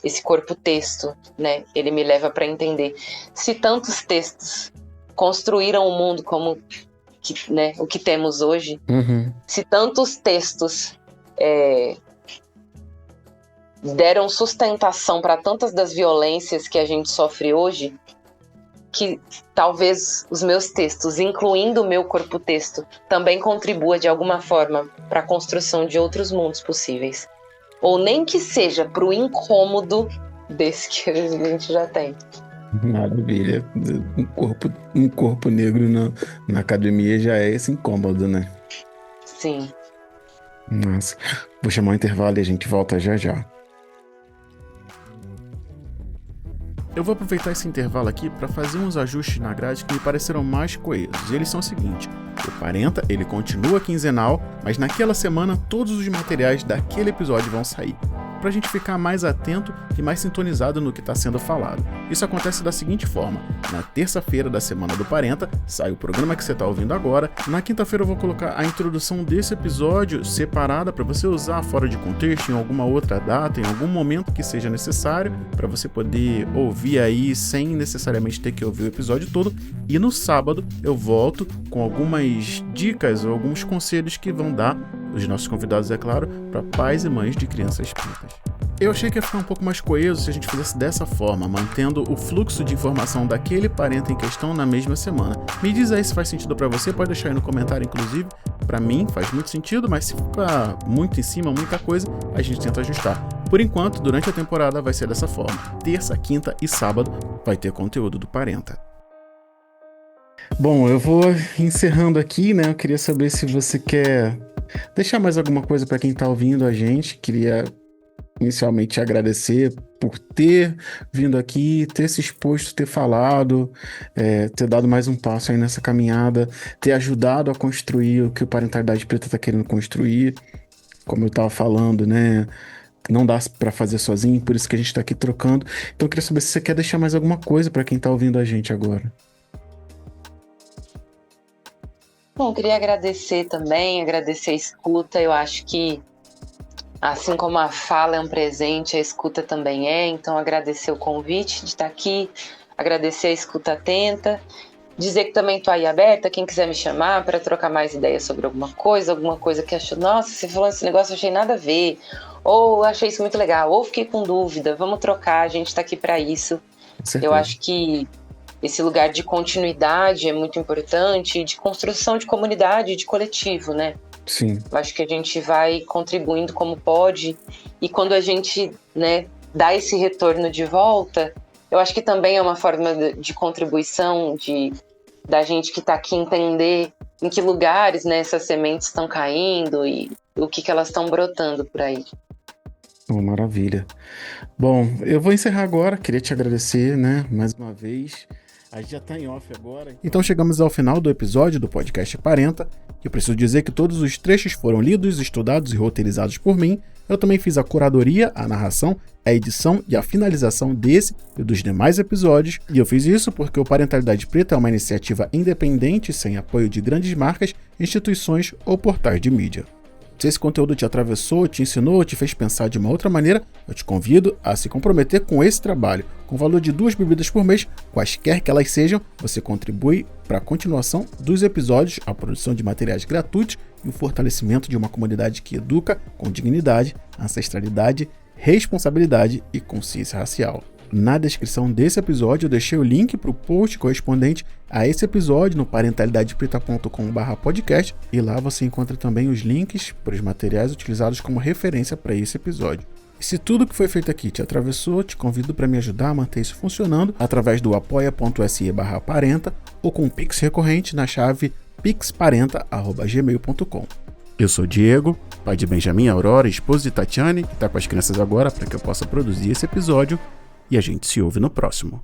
esse corpo texto, né? Ele me leva para entender se tantos textos construíram o mundo como né, o que temos hoje, se tantos textos deram sustentação para tantas das violências que a gente sofre hoje, que talvez os meus textos, incluindo o meu corpo texto, também contribua de alguma forma para a construção de outros mundos possíveis. Ou nem que seja para o incômodo desse que a gente já tem. Maravilha. Um corpo negro na academia já é esse incômodo, né? Sim. Nossa. Vou chamar um intervalo e a gente volta já já. Eu vou aproveitar esse intervalo aqui para fazer uns ajustes na grade que me pareceram mais coesos. E eles são o seguinte: o Parenta, ele continua quinzenal, mas naquela semana todos os materiais daquele episódio vão sair, para a gente ficar mais atento e mais sintonizado no que está sendo falado. Isso acontece da seguinte forma: na terça-feira da semana do Parenta, sai o programa que você está ouvindo agora. Na quinta-feira eu vou colocar a introdução desse episódio separada para você usar fora de contexto, em alguma outra data, em algum momento que seja necessário, para você poder ouvir aí sem necessariamente ter que ouvir o episódio todo. E no sábado eu volto com algumas dicas ou alguns conselhos que vão dar os nossos convidados, é claro, para pais e mães de crianças pretas. Eu achei que ia ficar um pouco mais coeso se a gente fizesse dessa forma, mantendo o fluxo de informação daquele parente em questão na mesma semana. Me diz aí se faz sentido pra você, pode deixar aí no comentário, inclusive. Pra mim faz muito sentido, mas se ficar muito em cima, muita coisa, a gente tenta ajustar. Por enquanto, durante a temporada vai ser dessa forma. Terça, quinta e sábado vai ter conteúdo do Parenta. Bom, eu vou encerrando aqui, né? Eu queria saber se você quer deixar mais alguma coisa pra quem tá ouvindo a gente. Queria inicialmente agradecer por ter vindo aqui, ter se exposto, ter falado, ter dado mais um passo aí nessa caminhada, ter ajudado a construir o que o Parentalidade Preta está querendo construir. Como eu estava falando, né? Não dá para fazer sozinho, por isso que a gente está aqui trocando. Então eu queria saber se você quer deixar mais alguma coisa para quem está ouvindo a gente agora. Bom, queria agradecer também, agradecer a escuta. Eu acho que assim como a fala é um presente, a escuta também é. Então, agradecer o convite de estar aqui, agradecer a escuta atenta, dizer que também estou aí aberta, quem quiser me chamar para trocar mais ideias sobre alguma coisa que achou, nossa, você falou esse negócio, eu achei nada a ver, ou achei isso muito legal, ou fiquei com dúvida, vamos trocar, a gente está aqui para isso. Eu acho que esse lugar de continuidade é muito importante, de construção de comunidade, de coletivo, né? Sim. Eu acho que a gente vai contribuindo como pode, e quando a gente, né, dá esse retorno de volta, eu acho que também é uma forma de contribuição da gente que está aqui entender em que lugares, né, essas sementes estão caindo e o que elas estão brotando por aí. Oh, maravilha. Bom, eu vou encerrar agora, queria te agradecer, né, mais uma vez. A gente já tá em off agora. Então chegamos ao final do episódio do podcast Parenta. Eu preciso dizer que todos os trechos foram lidos, estudados e roteirizados por mim. Eu também fiz a curadoria, a narração, a edição e a finalização desse e dos demais episódios. E eu fiz isso porque o Parentalidade Preta é uma iniciativa independente, sem apoio de grandes marcas, instituições ou portais de mídia. Se esse conteúdo te atravessou, te ensinou, te fez pensar de uma outra maneira, eu te convido a se comprometer com esse trabalho. Com o valor de 2 bebidas por mês, quaisquer que elas sejam, você contribui para a continuação dos episódios, a produção de materiais gratuitos e o fortalecimento de uma comunidade que educa com dignidade, ancestralidade, responsabilidade e consciência racial. Na descrição desse episódio eu deixei o link para o post correspondente a esse episódio no parentalidadepreta.com/podcast e lá você encontra também os links para os materiais utilizados como referência para esse episódio. E se tudo que foi feito aqui te atravessou, te convido para me ajudar a manter isso funcionando através do apoia.se/parenta ou com um Pix recorrente na chave pixparenta@gmail.com. Eu sou Diego, pai de Benjamin, Aurora, esposa de Tatiane, que está com as crianças agora para que eu possa produzir esse episódio. E a gente se ouve no próximo.